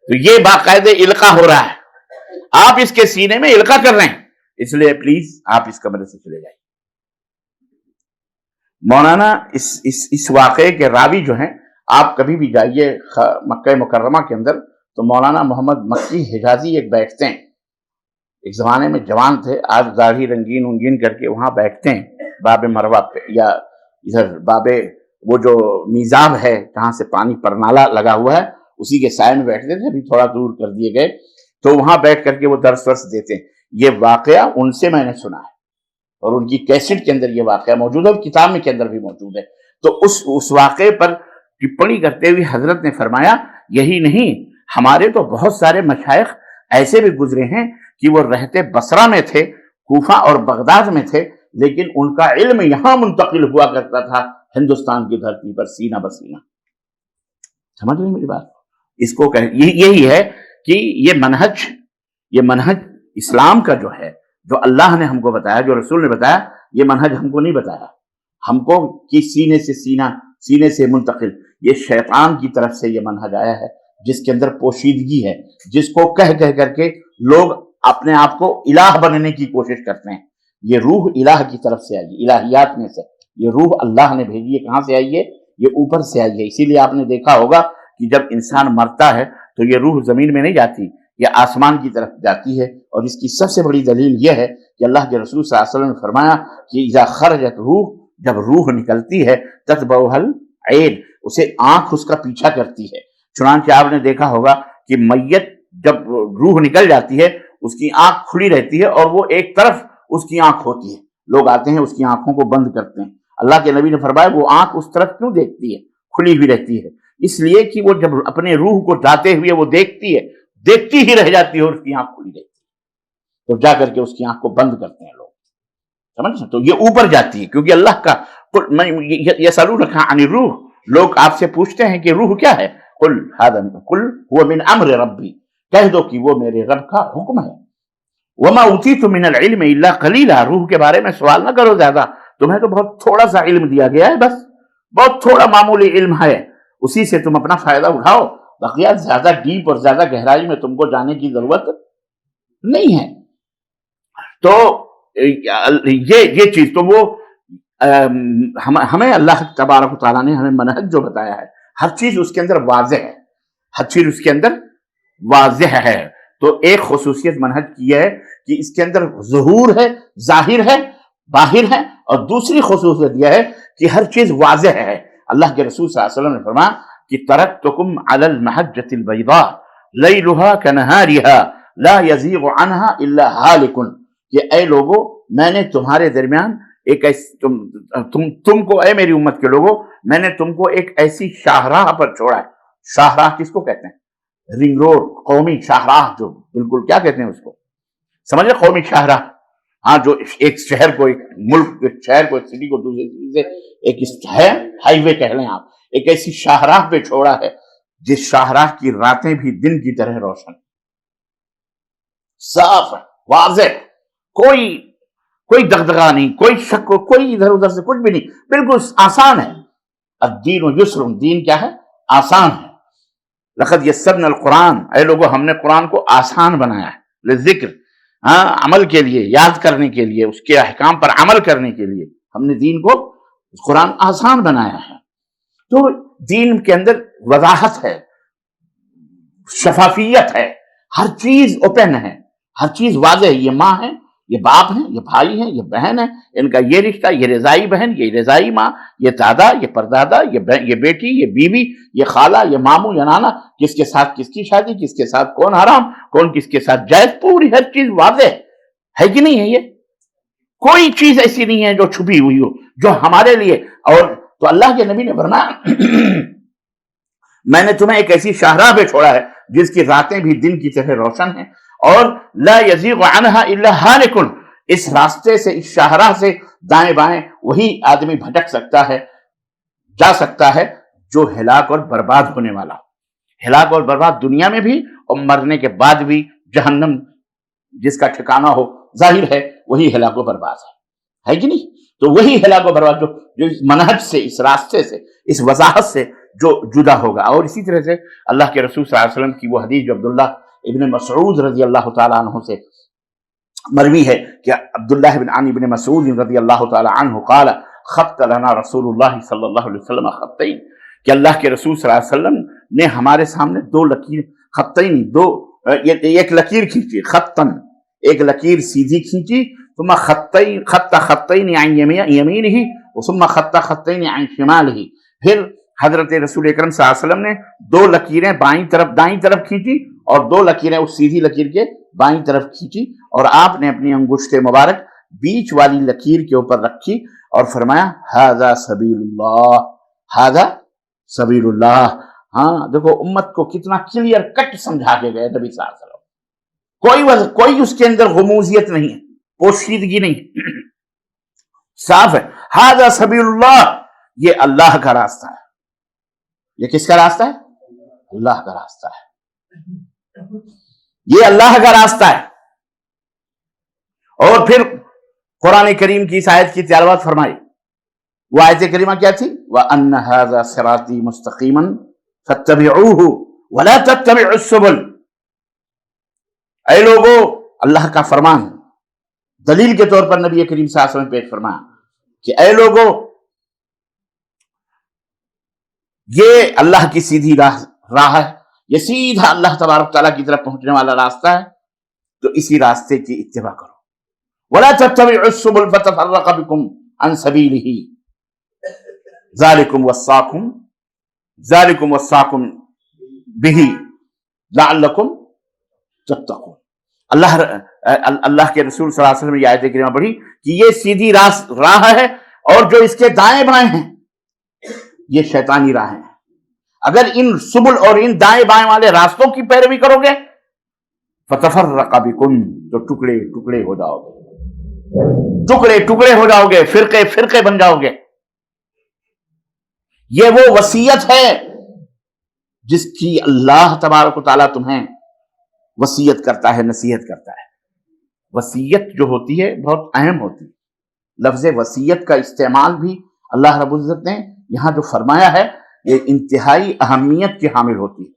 تو یہ باقاعدہ القاء ہو رہا ہے، آپ اس کے سینے میں القاء کر رہے ہیں. اس لیے پلیز آپ اس کمرے سے چلے جائیں. مولانا اس واقعے کے راوی جو ہیں، آپ کبھی بھی جائیے مکہ مکرمہ کے اندر تو مولانا محمد مکی حجازی ایک بیٹھتے ہیں. ایک زمانے میں جوان تھے، آج داڑھی رنگین کر کے وہاں بیٹھتے ہیں باب مروہ پہ، یا ادھر باب وہ جو میزاب ہے جہاں سے پانی پر نالا لگا ہوا ہے اسی کے سائے میں بیٹھتے تھے. ابھی تھوڑا دور کر دیے گئے تو وہاں بیٹھ کر کے وہ درس دیتے ہیں. یہ واقعہ ان سے میں نے سنا ہے اور ان کی کیسٹ کے اندر یہ واقعہ موجود ہے اور کتاب میں کے اندر بھی موجود ہے. تو اس واقعے پر ٹپڑی کرتے ہوئے حضرت نے فرمایا یہی نہیں، ہمارے تو بہت سارے مشائخ ایسے بھی گزرے ہیں کہ وہ رہتے بصرہ میں تھے، کوفہ اور بغداد میں تھے، لیکن ان کا علم یہاں منتقل ہوا کرتا تھا ہندوستان کی دھرتی پر سینہ بسینہ. سمجھ رہے میری بات؟ اس کو یہی ہے کہ یہ منہج اسلام کا جو ہے، جو اللہ نے ہم کو بتایا، جو رسول نے بتایا، یہ منہج ہم کو نہیں بتایا. ہم کو کہ سینے سے منتقل، یہ شیطان کی طرف سے یہ منہج آیا ہے جس کے اندر پوشیدگی ہے، جس کو کہہ کر کے لوگ اپنے آپ کو الہ بننے کی کوشش کرتے ہیں. یہ روح الہ کی طرف سے آئی، الہیات میں سے یہ روح اللہ نے بھیجی ہے. کہاں سے آئی ہے؟ یہ اوپر سے آئی ہے. اسی لیے آپ نے دیکھا ہوگا کہ جب انسان مرتا ہے تو یہ روح زمین میں نہیں جاتی، یہ آسمان کی طرف جاتی ہے. اور اس کی سب سے بڑی دلیل یہ ہے کہ اللہ کے رسول صلی اللہ علیہ وسلم نے فرمایا کہ اذا خرجت روح، جب روح نکلتی ہے تتبعها العین، اسے آنکھ اس کا پیچھا کرتی ہے. چنانچہ آپ نے دیکھا ہوگا کہ میت جب روح نکل جاتی ہے اس کی آنکھ کھلی رہتی ہے اور وہ ایک طرف اس کی آنکھ ہوتی ہے. لوگ آتے ہیں اس کی آنکھوں کو بند کرتے ہیں. اللہ کے نبی نے فرمایا وہ آنکھ اس طرف کیوں دیکھتی ہے، کھلی ہوئی رہتی ہے؟ اس لیے کہ وہ جب اپنے روح کو جاتے ہوئے وہ دیکھتی ہی رہ جاتی ہے اور اس کی آنکھ کھلی رہتی ہے. تو جا کر کے اس کی آنکھ کو بند کرتے ہیں لوگ. سمجھ؟ تو یہ اوپر جاتی ہے کیونکہ اللہ کا یسألونک عن الروح، لوگ آپ سے پوچھتے ہیں کہ روح کیا ہے. قل هو من امر ربی، کہہ دو کہ وہ میرے رب کا حکم ہے. وما اوتیت من العلم الا قلیلا، روح کے بارے میں سوال نہ کرو زیادہ، تمہیں تو بہت تھوڑا سا علم دیا گیا ہے، بس بہت تھوڑا معمولی علم ہے، اسی سے تم اپنا فائدہ اٹھاؤ. بقیہ زیادہ ڈیپ اور زیادہ گہرائی میں تم کو جانے کی ضرورت نہیں ہے. تو یہ چیز تو وہ ہمیں اللہ تبارک و تعالیٰ نے ہمیں منہج جو بتایا ہے، ہر چیز اس کے اندر واضح ہے، ہر چیز اس کے اندر واضح ہے. تو ایک خصوصیت منہج کی ہے کہ اس کے اندر ظہور ہے، ظاہر ہے، باہر ہے، اور دوسری خصوصیت یہ ہے کہ ہر چیز واضح ہے. اللہ کے رسول صلی اللہ علیہ وسلم نے فرمایا کہ ترکتکم علی المحجۃ البیضاء لیلھا کنہارھا لا یزیغ عنہا الا ہالک، کہ اے لوگوں میں نے تمہارے درمیان ایک تم کو، اے میری امت کے لوگوں، میں نے تم کو ایک ایسی شاہراہ پر چھوڑا ہے. شاہراہ کس کو کہتے ہیں؟ رنگ روڈ، قومی شاہراہ، جو بالکل کیا کہتے ہیں اس کو، سمجھے؟ قومی شاہراہ. ہاں، جو ایک شہر کو، ایک ملک، ایک شہر کو، ایک سٹی کو دوسری سٹی سے، ایک ہے ہائی وے کہہ لیں آپ، ایک ایسی شاہراہ پہ چھوڑا ہے جس شاہراہ کی راتیں بھی دن کی طرح روشن، صاف، واضح، کوئی دغدغہ نہیں، کوئی شک، کوئی ادھر ادھر سے کچھ بھی نہیں، بالکل آسان ہے. الدین یسر، دین کیا ہے؟ آسان ہے. لقد یسرنا القرآن، اے لوگوں ہم نے قرآن کو آسان بنایا ہے، لذکر، عمل کے لیے، یاد کرنے کے لیے، اس کے احکام پر عمل کرنے کے لیے ہم نے دین کو، قرآن آسان بنایا ہے. تو دین کے اندر وضاحت ہے، شفافیت ہے، ہر چیز اوپن ہے، ہر چیز واضح ہے. یہ ماں ہے، یہ باپ ہیں، یہ بھائی ہیں، یہ بہن ہے، ان کا یہ رشتہ، یہ رضائی بہن، یہ رضائی ماں، یہ دادا، یہ پردادا، یہ بیٹی، یہ بیوی، یہ خالہ، یہ ماموں، یہ نانا، کس کے ساتھ کس کی شادی، کس کے ساتھ کون حرام، کون کس کے ساتھ جائز، پوری ہر چیز واضح ہے کہ نہیں ہے؟ یہ کوئی چیز ایسی نہیں ہے جو چھپی ہوئی ہو، جو ہمارے لیے. اور تو اللہ کے نبی نے فرمایا میں نے تمہیں ایک ایسی شاہراہ پہ چھوڑا ہے جس کی راتیں بھی دن کی طرح روشن ہیں، اور لا یزیغ عنہا الا ہالک، اس راستے سے، اس شاہراہ سے دائیں بائیں وہی آدمی بھٹک سکتا ہے، جا سکتا ہے جو ہلاک اور برباد ہونے والا ہو. ہلاک اور برباد دنیا میں بھی اور مرنے کے بعد بھی. جہنم جس کا ٹھکانہ ہو، ظاہر ہے وہی ہلاک و برباد ہے کہ نہیں؟ تو وہی ہلاک و برباد جو اس منہج سے، اس راستے سے، اس وضاحت سے جو جدا ہوگا. اور اسی طرح سے اللہ کے رسول صلی اللہ علیہ وسلم کی وہ حدیث جو عبداللہ ابن مسعود رضی اللہ تعالیٰ عنہ سے مروی ہے کہ عبداللہ بن عن ابن مسعود رضی اللہ تعالیٰ عنہ قال خط لنا رسول اللہ صلی اللہ علیہ وسلم خطین، کہ اللہ کے رسول صلی اللہ علیہ وسلم نے ہمارے سامنے دو لکیر، خطین، ایک لکیر کھینچی، خطن، ایک لکیر سیدھی کھینچی، ثم خط خطین عن یمینہ ثم خط خطین عن شمالہ. پھر حضرت رسول اکرم صلی اللہ علیہ وسلم نے دو لکیریں دائیں طرف کھینچی اور دو لکیریں اس سیدھی لکیر کے بائیں طرف کھینچی، اور آپ نے اپنی انگشت مبارک بیچ والی لکیر کے اوپر رکھی اور فرمایا ھذا سبیل اللہ، ھذا سبیل اللہ. ہاں دیکھو امت کو کتنا کلیئر کٹ سمجھا کے گئے نبی صلی اللہ علیہ وسلم. کوئی اس کے اندر غموزیت نہیں ہے، پوشیدگی نہیں، صاف ہے. ھذا سبیل اللہ، یہ اللہ کا راستہ ہے. یہ کس کا راستہ ہے؟ اللہ کا راستہ ہے. یہ اللہ کا راستہ ہے. اور پھر قرآن کریم کی اس آیت کی تلاوت فرمائی. وہ آیت کریمہ کیا تھی؟ وَأَنَّ هَذَا صِرَاطِي مُسْتَقِيمًا فَاتَّبِعُوهُ وَلَا تَتَّبِعُوا السُّبُلَ. اے لوگو، اللہ کا فرمان دلیل کے طور پر نبی کریم صلی اللہ علیہ وسلم پیش فرمایا کہ اے لوگو، یہ اللہ کی سیدھی راہ ہے، یہ سیدھا اللہ تبارک تعالیٰ کی طرف پہنچنے والا راستہ ہے، تو اسی راستے کی اتباع کرو. وَلَا تَتَّبِعُوا السُّبُلَ فَتَفَرَّقَ بِكُمْ عَنْ سَبِيلِهِ ذَلِكُمْ وَصَّاكُمْ بِهِ لَعَلَّكُمْ تَتَّقُونَ. اللہ کے رسول صلی اللہ علیہ وسلم نے یہ آیت کریمہ پڑھی کہ یہ سیدھی راہ ہے، اور جو اس کے دائیں بائیں ہیں یہ شیطانی راہیں ہیں. اگر ان سبل اور ان دائیں بائیں والے راستوں کی پیروی کرو گے فتفرق بکم، تو ٹکڑے ٹکڑے ہو جاؤ گے، ٹکڑے ٹکڑے ہو جاؤ گے، فرقے فرقے بن جاؤ گے. یہ وہ وصیت ہے جس کی اللہ تبارک و تعالیٰ تمہیں وصیت کرتا ہے، نصیحت کرتا ہے. وصیت جو ہوتی ہے بہت اہم ہوتی ہے. لفظ وصیت کا استعمال بھی اللہ رب العزت نے یہاں جو فرمایا ہے یہ انتہائی اہمیت کی حامل ہوتی ہے.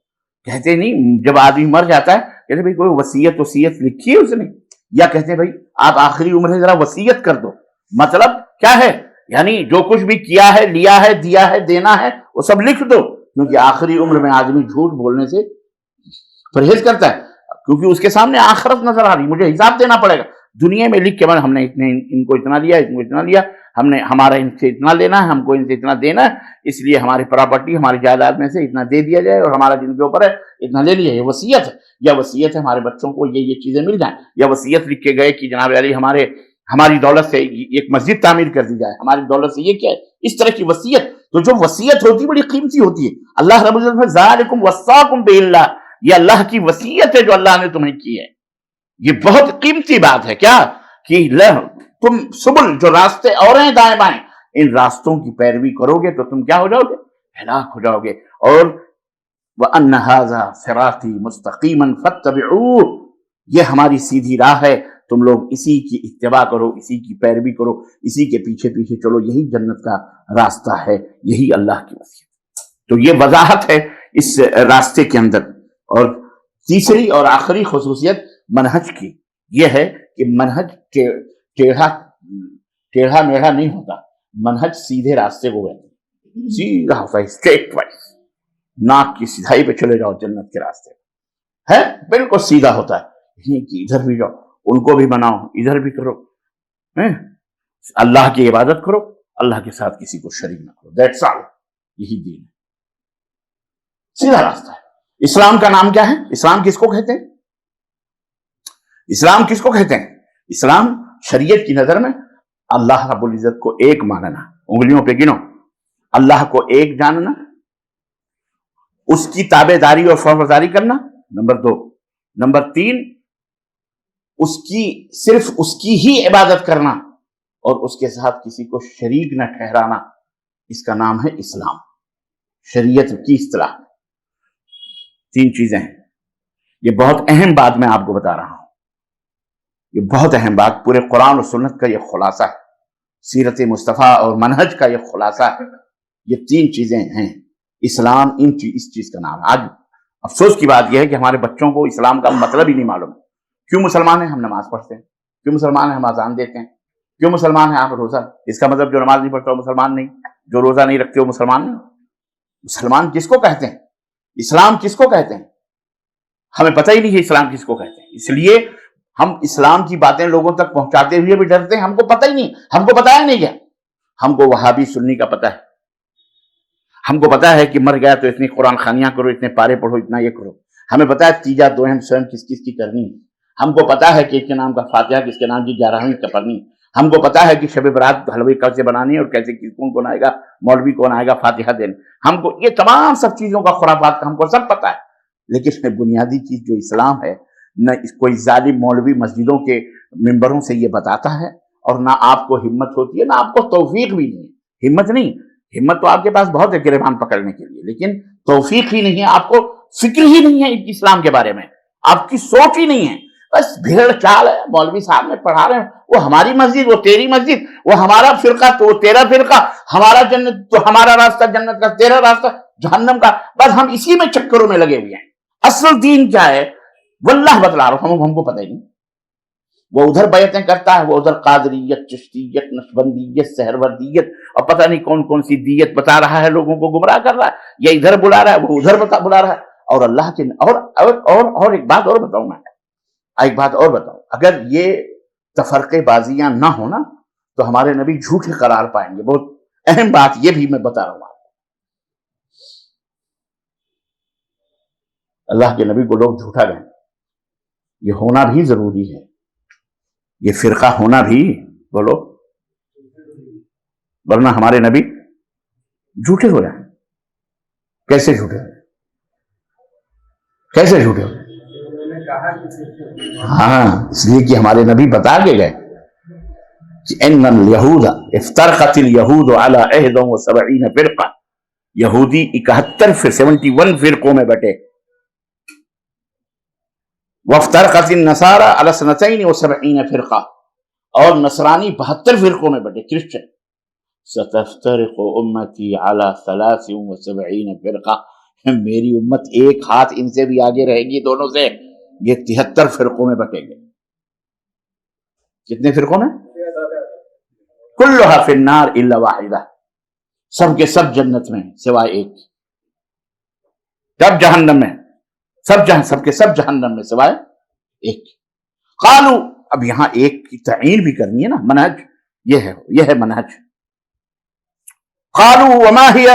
کہتے نہیں جب آدمی مر جاتا ہے کہتے بھائی کوئی وصیت لکھی ہے اس نے؟ یا کہتے ہیں بھائی آپ آخری عمر ہے ذرا وصیت کر دو. مطلب کیا ہے؟ یعنی جو کچھ بھی کیا ہے، لیا ہے، دیا ہے، دینا ہے، وہ سب لکھ دو. کیونکہ آخری عمر میں آدمی جھوٹ بولنے سے پرہیز کرتا ہے، کیونکہ اس کے سامنے آخرت نظر آ رہی، مجھے حساب دینا پڑے گا. دنیا میں لکھ کے ہم نے ان کو اتنا لیا، ان کو اتنا لیا، ہم نے ہمارا ان سے اتنا لینا ہے، ہم کو ان سے اتنا دینا ہے، اس لیے ہماری پراپرٹی ہماری جائیداد میں سے اتنا دے دیا جائے اور ہمارا جن کے اوپر ہے اتنا لے لیا. یہ وصیت ہے. یا وصیت ہے ہمارے بچوں کو یہ چیزیں مل جائیں. یا وصیت لکھ کے گئے کہ جناب علی ہماری دولت سے ایک مسجد تعمیر کر دی جائے، ہماری دولت سے یہ کیا ہے، اس طرح کی وصیت. تو جو وصیت ہوتی ہے بڑی قیمتی ہوتی ہے. اللہ رب العزت ذالکم وصاکم باللہ، یہ اللہ کی وصیت ہے جو اللہ نے تمہیں کی ہے. یہ بہت قیمتی بات ہے. کیا کہ تم سبل جو راستے اور ہیں دائیں بائیں، ان راستوں کی پیروی کرو گے تو تم کیا ہو جاؤ گے؟ ہلاک ہو جاؤ گے. اور وَأَنَّ هَذَا صِرَاطِي مُسْتَقِيمًا فَاتَّبِعُوهُ، یہ ہماری سیدھی راہ ہے، تم لوگ اسی کی اتباع کرو، اسی کی پیروی کرو، اسی کے پیچھے پیچھے چلو، یہی جنت کا راستہ ہے، یہی اللہ کی وصیت. تو یہ وضاحت ہے اس راستے کے اندر. اور تیسری اور آخری خصوصیت منہج کی یہ ہے کہ منہج ٹیڑھا میڑھا نہیں ہوتا. منہج سیدھے راستے کو کہتے ہیں، سیدھا ہوتا ہے، اسٹریٹ وائز، ناک کی سیدھائی پہ چلے جاؤ جنت کے راستے ہے، بالکل سیدھا ہوتا ہے. کہ ادھر بھی جاؤ، ان کو بھی بناؤ، ادھر بھی کرو، اللہ کی عبادت کرو، اللہ کے ساتھ کسی کو شریک نہ کرو. That's all. یہی دین ہے، سیدھا راستہ ہے. اسلام کا نام کیا ہے؟ اسلام کس کو کہتے ہیں؟ اسلام کس کو کہتے ہیں؟ اسلام شریعت کی نظر میں اللہ رب العزت کو ایک ماننا، انگلیوں پہ گنو، اللہ کو ایک جاننا، اس کی تابع داری اور فرمانبرداری کرنا، نمبر 2. نمبر 3، صرف اس کی ہی عبادت کرنا اور اس کے ساتھ کسی کو شریک نہ ٹھہرانا. اس کا نام ہے اسلام. شریعت کی اصطلاح 3 چیزیں ہیں. یہ بہت اہم بات میں آپ کو بتا رہا ہوں، یہ بہت اہم بات، پورے قرآن اور سنت کا یہ خلاصہ ہے، سیرت مصطفیٰ اور منہج کا یہ خلاصہ ہے. یہ 3 چیزیں ہیں. اسلام اس چیز کا نام ہے. آج افسوس کی بات یہ ہے کہ ہمارے بچوں کو اسلام کا مطلب ہی نہیں معلوم. کیوں مسلمان ہیں؟ ہم نماز پڑھتے ہیں. کیوں مسلمان ہیں؟ ہم اذان دیتے ہیں. کیوں مسلمان ہیں؟ آپ روزہ. اس کا مطلب جو نماز نہیں پڑھتا وہ مسلمان نہیں، جو روزہ نہیں رکھتے وہ مسلمان نہیں. مسلمان کس کو کہتے ہیں؟ اسلام کس کو کہتے ہیں؟ ہمیں پتہ ہی نہیں ہے اسلام کس کو کہتے ہیں. اس لیے ہم اسلام کی باتیں لوگوں تک پہنچاتے ہوئے بھی ڈرتے ہیں. ہم کو پتہ ہی نہیں، ہم کو بتایا نہیں گیا. ہم کو وہابی سنی کا پتہ ہے، ہم کو پتا ہے کہ مر گیا تو اتنی قرآن خوانیاں کرو، اتنے پارے پڑھو، اتنا یہ کرو. ہمیں پتا ہے تیجا دوہم سوہم کس کس کی کرنی ہے. ہم کو پتا ہے کہ اس کے نام کا فاتحہ، کس کے نام کی 11ویں کا پڑھنی. ہم کو پتا ہے کہ شب برات حلوے کیسے بنانی ہے اور کیسے کون آئے گا، مولوی کون آئے گا فاتحہ دینے. ہم کو یہ تمام سب چیزوں کا خرافات کا ہم کو سب پتا ہے. لیکن بنیادی چیز جو اسلام ہے، نہ کوئی ظالم مولوی مسجدوں کے ممبروں سے یہ بتاتا ہے، اور نہ آپ کو ہمت ہوتی ہے، نہ آپ کو توفیق بھی نہیں ہے. ہمت نہیں، ہمت تو آپ کے پاس بہت ہے گریبان پکڑنے کے لیے، لیکن توفیق ہی نہیں ہے. آپ کو فکر ہی نہیں ہے اسلام کے بارے میں، آپ کی سوچ ہی نہیں ہے. بس بھیڑ چال ہے، مولوی صاحب نے پڑھا رہے ہیں، وہ ہماری مسجد، وہ تیری مسجد، وہ ہمارا فرقہ تو وہ تیرا فرقہ، ہمارا جنت تو ہمارا راستہ جنت کا، تیرا راستہ جہنم کا. بس ہم اسی میں چکروں میں لگے ہوئے ہیں. اصل دین کیا ہے واللہ بتلا رہا ہوں، ہم کو پتہ ہی نہیں. وہ ادھر بیعتیں کرتا ہے، وہ ادھر قادریت، چشتیت، نقشبندیت، سہروردیت اور پتہ نہیں کون کون سی دیت بتا رہا ہے، لوگوں کو گمراہ کر رہا ہے. یہ ادھر بلا رہا ہے، وہ ادھر بلا رہا ہے. اور اللہ کے اور ایک بات اور بتاؤں میں، ایک بات اور بتاؤں، اگر یہ تفرقے بازیاں نہ ہونا تو ہمارے نبی جھوٹے قرار پائیں گے. بہت اہم بات یہ بھی میں بتا رہا ہوں آپ کو. اللہ کے نبی کو لوگ جھوٹا گئے، یہ ہونا بھی ضروری ہے، یہ فرقہ ہونا بھی، بولو، ورنہ ہمارے نبی جھوٹے ہو رہے ہیں. کیسے جھوٹے ہو رہے ہیں؟ کیسے جھوٹے ہو رہے ہیں؟ ہاں، اس لیے کہ ہمارے نبی بتا کے گئے کہ ان الیہود افترقت الیہود علی 71 فرقہ، یہودی 71 فرقوں میں بٹے. وافترقت النصارى على 72 فرقہ، اور نصرانی 72 فرقوں میں بٹے، کرسچن. ستفترق امتی على 73 فرقہ، میری امت ایک ہاتھ ان سے بھی آگے رہے گی، دونوں سے، یہ 73 فرقوں میں بٹے گے. کتنے فرقوں میں؟ کلھا فی النار الا واحدہ، سب کے سب جنت میں سوائے ایک، جب جہنم میں سب کے سب جہنم میں سوائے ایک۔ قالو، اب یہاں ایک کی تعین بھی کرنی ہے نا، منہج یہ ہے منہج۔ قالو وما ہی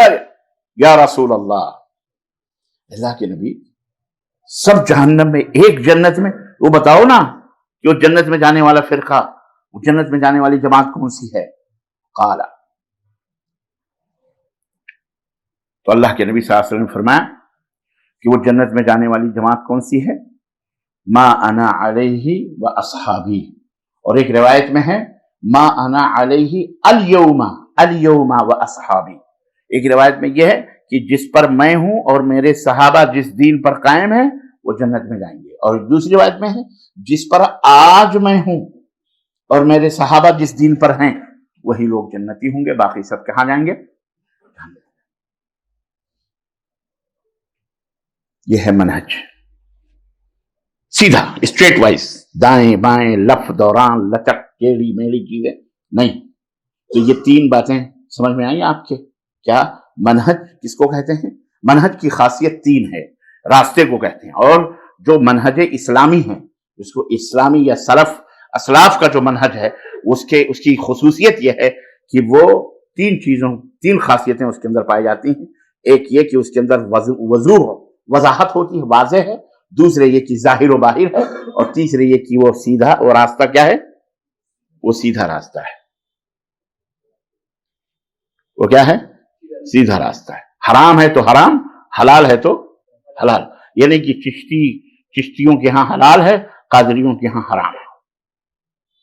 یا رسول اللہ، اللہ کے نبی سب جہنم میں ایک جنت میں، وہ بتاؤ نا کہ وہ جنت میں جانے والا فرقہ، وہ جنت میں جانے والی جماعت کون سی ہے؟ قال، تو اللہ کے نبی صلی اللہ علیہ وسلم نے فرمایا کہ وہ جنت میں جانے والی جماعت کون سی ہے؟ ما انا علیہ و اصحابی، اور ایک روایت میں ہے ما انا علیہ الیوم و اصحابی، ایک روایت میں یہ ہے کہ جس پر میں ہوں اور میرے صحابہ جس دین پر قائم ہیں وہ جنت میں جائیں گے، اور دوسری روایت میں ہے جس پر آج میں ہوں اور میرے صحابہ جس دین پر ہیں وہی لوگ جنتی ہوں گے، باقی سب کہاں جائیں گے؟ یہ ہے منہج، سیدھا اسٹریٹ وائز، دائیں بائیں لف دوران لچک ٹیڑھی میڑھی چیزیں نہیں۔ تو یہ تین باتیں سمجھ میں آئیں آپ کے؟ کیا منہج کس کو کہتے ہیں؟ منہج کی خاصیت تین ہے، راستے کو کہتے ہیں، اور جو منہج اسلامی ہے اس کو اسلامی یا سلف اسلاف کا جو منہج ہے اس کی خصوصیت یہ ہے کہ وہ تین خاصیتیں اس کے اندر پائی جاتی ہیں۔ ایک یہ کہ اس کے اندر وضوح وضاحت ہوتی ہے، واضح ہے، دوسرے یہ کہ ظاہر و باہر ہے، اور تیسرے یہ کہ وہ سیدھا، اور راستہ کیا ہے؟ وہ سیدھا راستہ ہے۔ وہ کیا ہے؟ سیدھا راستہ ہے۔ حرام ہے تو حرام، حلال ہے تو حلال، یعنی کہ چشتیوں کے ہاں حلال ہے، قادریوں کے ہاں حرام ہے۔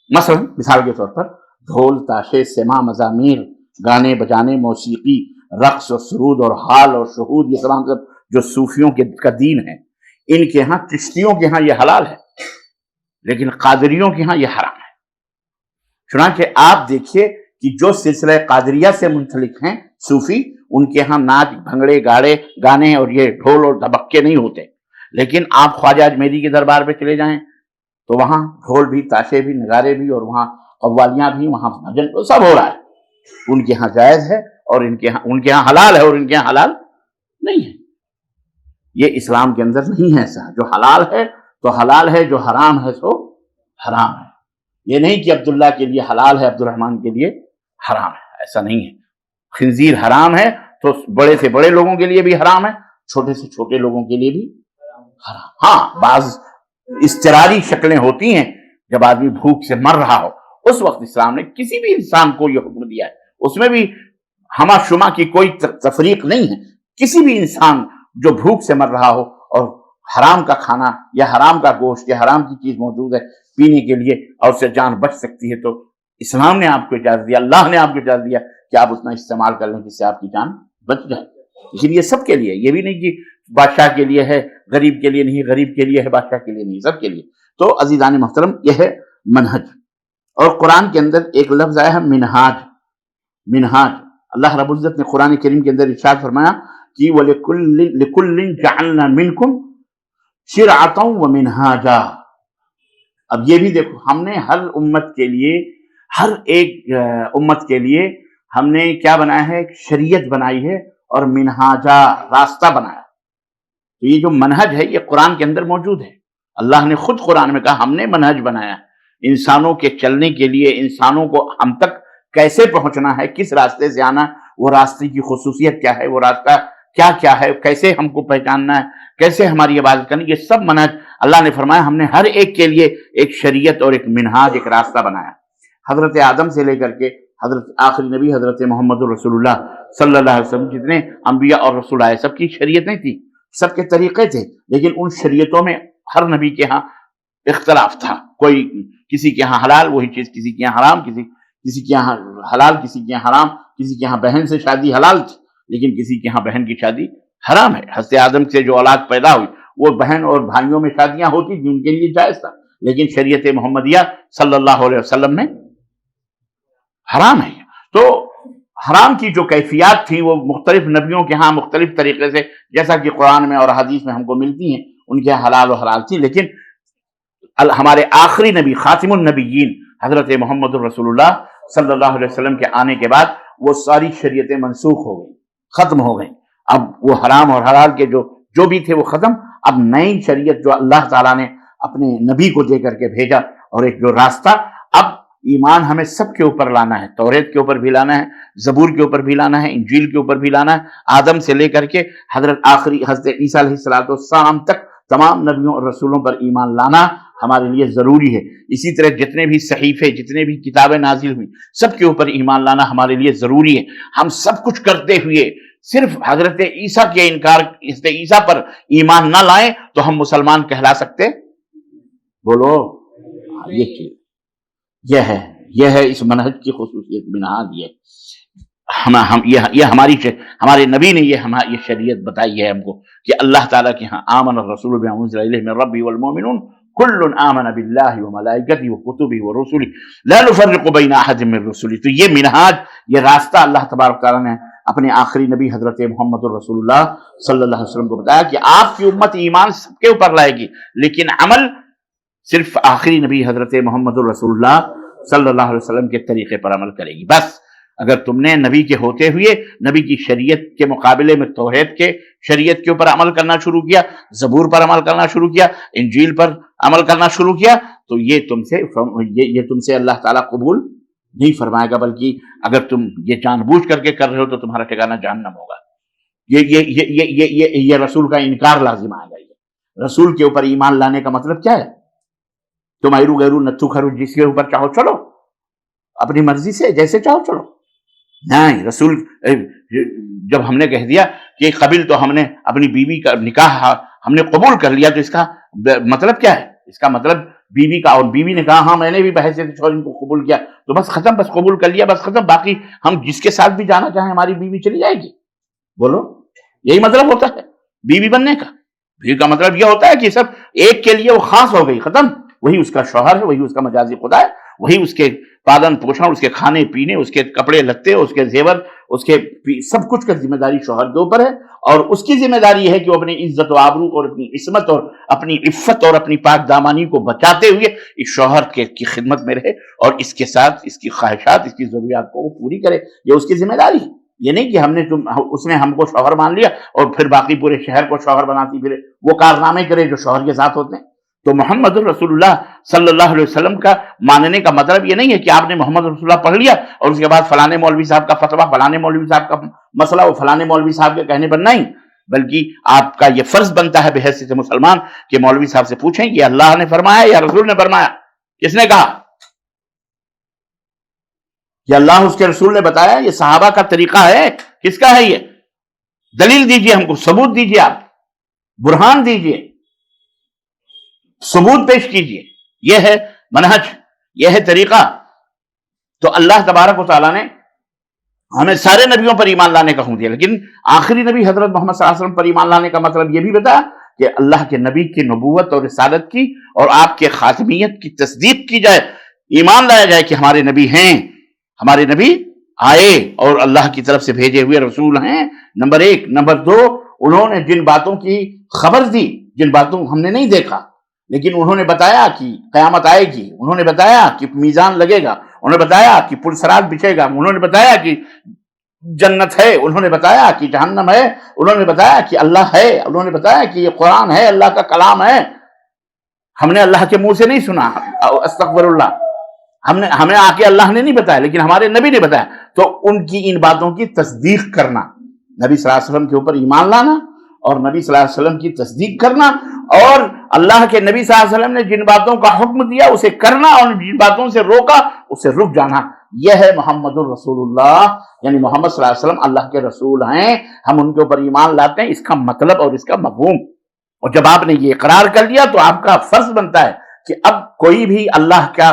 مثلا مثال کے طور پر ڈھول تاشے سماع مزامیر گانے بجانے موسیقی رقص اور سرود اور حال اور شہود، یہ تمام سب جو صوفیوں کا دین ہے، ان کے ہاں چشتیوں کے ہاں یہ حلال ہے، لیکن قادریوں کے ہاں یہ حرام ہے۔ چنانچہ آپ دیکھیے کہ جو سلسلہ قادریہ سے منسلک ہیں صوفی، ان کے ہاں ناچ بھنگڑے گانے اور یہ ڈھول اور دھبکے نہیں ہوتے، لیکن آپ خواجہ اجمیری کے دربار پہ چلے جائیں تو وہاں ڈھول بھی، تاشے بھی، نگارے بھی، اور وہاں قوالیاں بھی، وہاں بھجن سب ہو رہا ہے۔ ان کے ہاں جائز ہے اور ان کے ہاں حلال ہے، اور ان کے ہاں حلال نہیں ہے۔ یہ اسلام کے اندر نہیں ہے ایسا، جو حلال ہے تو حلال ہے، جو حرام ہے تو حرام ہے۔ یہ نہیں کہ عبداللہ کے لیے حلال ہے، عبد الرحمن کے لیے حرام ہے، ایسا نہیں ہے۔ خنزیر حرام ہے تو بڑے سے بڑے لوگوں کے لیے بھی حرام ہے، چھوٹے سے چھوٹے لوگوں کے لیے بھی حرام۔ ہاں بعض اضطراری شکلیں ہوتی ہیں، جب آدمی بھوک سے مر رہا ہو اس وقت اسلام نے کسی بھی انسان کو یہ حکم دیا ہے، اس میں بھی ہما شما کی کوئی تفریق نہیں ہے۔ کسی بھی انسان جو بھوک سے مر رہا ہو اور حرام کا کھانا یا حرام کا گوشت یا حرام کی چیز موجود ہے پینے کے لیے اور اس سے جان بچ سکتی ہے، تو اسلام نے آپ کو اجازت دیا، اللہ نے آپ کو اجازت دیا کہ آپ اتنا استعمال کر لیں جس سے آپ کی جان بچ جائے۔ اسی لیے سب کے لیے، یہ بھی نہیں کہ بادشاہ کے لیے ہے غریب کے لیے نہیں، غریب کے لیے ہے بادشاہ کے لیے نہیں، سب کے لیے۔ تو عزیزان محترم، یہ ہے منہج۔ اور قرآن کے اندر ایک لفظ آیا ہے منہاج۔ اللہ رب العزت نے قرآن کریم کے اندر ارشاد فرمایا کہ وَلِكُلٍّ جَعَلْنَا مِنْكُمْ شِرْعَةً وَمِنْهَاجًا۔ اب یہ بھی دیکھو، ہم نے ہر امت کے لیے، ہر ایک امت کے لیے ہم نے کیا بنایا ہے؟ شریعت بنائی ہے، اور منہاجا راستہ بنایا۔ تو یہ جو منہج ہے یہ قرآن کے اندر موجود ہے۔ اللہ نے خود قرآن میں کہا ہم نے منہج بنایا انسانوں کے چلنے کے لیے، انسانوں کو ہم تک کیسے پہنچنا ہے، کس راستے سے آنا، وہ راستے کی خصوصیت کیا ہے، وہ راستہ کیا کیا ہے، کیسے ہم کو پہچاننا ہے، کیسے ہماری عبادت کرنی، یہ سب منہج اللہ نے فرمایا ہم نے ہر ایک کے لیے ایک شریعت اور ایک منہاج، ایک راستہ بنایا۔ حضرت آدم سے لے کر کے حضرت آخری نبی حضرت محمد رسول اللہ صلی اللہ علیہ وسلم، جتنے انبیاء اور رسول آئے سب کی شریعتیں تھیں، سب کے طریقے تھے، لیکن ان شریعتوں میں ہر نبی کے ہاں اختلاف تھا۔ کوئی کسی کے ہاں حلال وہی چیز کسی کے یہاں حرام، کسی کے یہاں حلال کسی کے یہاں حرام، کسی کے یہاں بہن سے شادی حلال تھی لیکن کسی کے یہاں بہن کی شادی حرام ہے۔ حضرت آدم سے جو اولاد پیدا ہوئی وہ بہن اور بھائیوں میں شادیاں ہوتی تھیں، ان کے لیے جائز تھا، لیکن شریعت محمدیہ صلی اللہ علیہ وسلم میں حرام ہے۔ تو حرام کی جو کیفیات تھیں وہ مختلف نبیوں کے ہاں مختلف طریقے سے، جیسا کہ قرآن میں اور حدیث میں ہم کو ملتی ہیں، ان کے حلال و حلال تھی، لیکن ہمارے آخری نبی خاتم النبیین حضرت محمد الرسول اللہ صلی اللہ علیہ وسلم کے آنے کے بعد وہ ساری شریعتیں منسوخ ہو گئیں، ختم ہو گئیں. اب وہ حرام اور حلال کے جو بھی تھے وہ ختم. اب نئی شریعت جو اللہ تعالیٰ نے اپنے نبی کو دے کر کے بھیجا، اور ایک جو راستہ، اب ایمان ہمیں سب کے اوپر لانا ہے. توریت کے اوپر بھی لانا ہے، زبور کے اوپر بھی لانا ہے، انجیل کے اوپر بھی لانا ہے. آدم سے لے کر کے آخری حضرت عیسیٰ علیہ السلام تک تمام نبیوں اور رسولوں پر ایمان لانا ہمارے لیے ضروری ہے. اسی طرح جتنے بھی صحیفے، جتنے بھی کتابیں نازل ہوئی، سب کے اوپر ایمان لانا ہمارے لیے ضروری ہے. ہم سب کچھ کرتے ہوئے صرف حضرت عیسیٰ کے حضرت عیسیٰ پر ایمان نہ لائیں تو ہم مسلمان کہلا سکتے؟ بولو. یہ چیز یہ ہے اس منہج کی خصوصیت. منہاج یہ ہمارے نبی نے یہ شریعت بتائی ہے ہم کو کہ اللہ تعالیٰ کے ہاں آمن الرسول بما انزل الیہ من ربہ والمؤمنون کل آمن باللہ وملائکتہ وکتبہ ورسلہ لا نفرق بین احد من رسلہ. تو یہ منہاج، یہ راستہ اللہ تبارک تعالیٰ نے اپنے آخری نبی حضرت محمد الرسول اللہ صلی اللہ علیہ وسلم کو بتایا کہ آپ کی امت ایمان سب کے اوپر لائے گی، لیکن عمل صرف آخری نبی حضرت محمد الرسول اللہ صلی اللہ علیہ وسلم کے طریقے پر عمل کرے گی. بس اگر تم نے نبی کے ہوتے ہوئے نبی کی شریعت کے مقابلے میں توحید کے شریعت کے اوپر عمل کرنا شروع کیا، زبور پر عمل کرنا شروع کیا، انجیل پر عمل کرنا شروع کیا، تو یہ تم سے اللہ تعالیٰ قبول نہیں فرمائے گا. بلکہ اگر تم یہ جان بوجھ کر کے کر رہے ہو تو تمہارا ٹھکانہ جہنم ہوگا. یہ رسول کا انکار لازم آئے گا. یہ رسول کے اوپر ایمان لانے کا مطلب کیا ہے؟ تم ایرو گیرو نتھو کھرو جس کے اوپر چاہو چلو، اپنی مرضی سے جیسے چاہو چلو. نہیں، رسول جب ہم نے کہہ دیا کہ قبل تو ہم نے اپنی بیوی کا نکاح ہم نے قبول کر لیا، تو اس کا مطلب کیا ہے؟ اس کا مطلب بیوی کا، اور بیوی نے کہا ہاں میں نے بھی بحیثیت شوہر کو قبول کیا، تو بس ختم، بس قبول کر لیا، بس ختم. باقی ہم جس کے ساتھ بھی جانا چاہیں ہماری بیوی چلی جائے گی. بولو، یہی مطلب ہوتا ہے بیوی بننے کا. بیوی کا مطلب یہ ہوتا ہے کہ سب ایک کے لیے وہ خاص ہو گئی، ختم. وہی اس کا شوہر ہے، وہی اس کا مجازی خدا ہے، وہی اس کے پالن پوشن، اس کے کھانے پینے، اس کے کپڑے لتے، اس کے زیور، اس کے سب کچھ کا ذمہ داری شوہر کے اوپر ہے. اور اس کی ذمہ داری ہے کہ وہ اپنی عزت و آبرو اور اپنی عصمت اور اپنی عفت اور اپنی پاک دامانی کو بچاتے ہوئے اس شوہر کی خدمت میں رہے، اور اس کے ساتھ اس کی خواہشات، اس کی ضروریات کو وہ پوری کرے. یہ اس کی ذمہ داری ہے. یہ نہیں کہ اس نے ہم کو شوہر مان لیا اور پھر باقی پورے شہر کو شوہر بناتی پھرے، وہ کارنامے کرے جو شوہر کے ساتھ ہوتے ہیں. تو محمد الرسول اللہ صلی اللہ علیہ وسلم کا ماننے کا مطلب یہ نہیں ہے کہ آپ نے محمد رسول اللہ پڑھ لیا اور اس کے بعد فلانے مولوی صاحب کا فتویٰ، فلانے مولوی صاحب کا مسئلہ وہ فلانے مولوی صاحب کے کہنے پر نہیں، بلکہ آپ کا یہ فرض بنتا ہے بحیثیت مسلمان کہ مولوی صاحب سے پوچھیں یہ اللہ نے فرمایا یا رسول نے فرمایا؟ کس نے کہا؟ یہ اللہ اس کے رسول نے بتایا؟ یہ صحابہ کا طریقہ ہے؟ کس کا ہے یہ؟ دلیل دیجئے ہم کو، ثبوت دیجئے، آپ برہان دیجئے، ثبوت پیش کیجئے. یہ ہے منہج، یہ ہے طریقہ. تو اللہ تبارک و تعالیٰ نے ہمیں سارے نبیوں پر ایمان لانے کا حکم دیا، لیکن آخری نبی حضرت محمد صلی اللہ علیہ وسلم پر ایمان لانے کا مطلب یہ بھی بتایا کہ اللہ کے نبی کی نبوت اور رسالت کی اور آپ کے خاتمیت کی تصدیق کی جائے، ایمان لایا جائے کہ ہمارے نبی ہیں، ہمارے نبی آئے اور اللہ کی طرف سے بھیجے ہوئے رسول ہیں. نمبر 1. نمبر 2، انہوں نے جن باتوں کی خبر دی، جن باتوں ہم نے نہیں دیکھا لیکن انہوں نے بتایا کہ قیامت آئے گی، انہوں نے بتایا کہ میزان لگے گا، انہوں نے بتایا کہ پل صراط بچھے گا، انہوں نے بتایا کہ جنت ہے، انہوں نے بتایا کہ جہنم ہے، انہوں نے بتایا کہ اللہ ہے، انہوں نے بتایا کہ یہ قرآن ہے، اللہ کا کلام ہے. ہم نے اللہ کے منہ سے نہیں سنا، استغفر اللہ، ہمیں آ کے اللہ نے نہیں بتایا لیکن ہمارے نبی نے بتایا. تو ان کی ان باتوں کی تصدیق کرنا، نبی صلی اللہ علیہ وسلم کے اوپر ایمان لانا اور نبی صلی اللہ علیہ وسلم کی تصدیق کرنا، اور اللہ کے نبی صلی اللہ علیہ وسلم نے جن باتوں کا حکم دیا اسے کرنا اور جن باتوں سے روکا اسے رک جانا. یہ ہے محمد الرسول اللہ، یعنی محمد صلی اللہ علیہ وسلم اللہ کے رسول ہیں، ہم ان کے اوپر ایمان لاتے ہیں. اس کا مطلب اور اس کا مفہوم. اور جب آپ نے یہ اقرار کر لیا تو آپ کا فرض بنتا ہے کہ اب کوئی بھی اللہ کا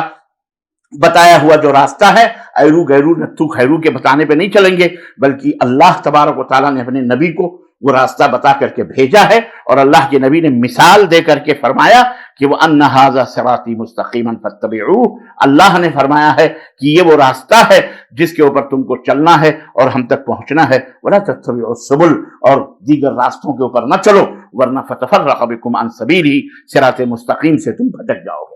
بتایا ہوا جو راستہ ہے ایرو گیرو نتھو خیرو کے بتانے پہ نہیں چلیں گے، بلکہ اللہ تبارک و تعالیٰ نے اپنے نبی کو وہ راستہ بتا کر کے بھیجا ہے. اور اللہ کے نبی نے مثال دے کر کے فرمایا کہ وہ ان ھذا صراطی مستقیما فاتبعوہ. اللہ نے فرمایا ہے کہ یہ وہ راستہ ہے جس کے اوپر تم کو چلنا ہے اور ہم تک پہنچنا ہے. ولا تتبعوا السبل، اور دیگر راستوں کے اوپر نہ چلو، ورنہ فتفرق بکم عن سبیلہ، صراط مستقیم سے تم بھٹک جاؤ گے.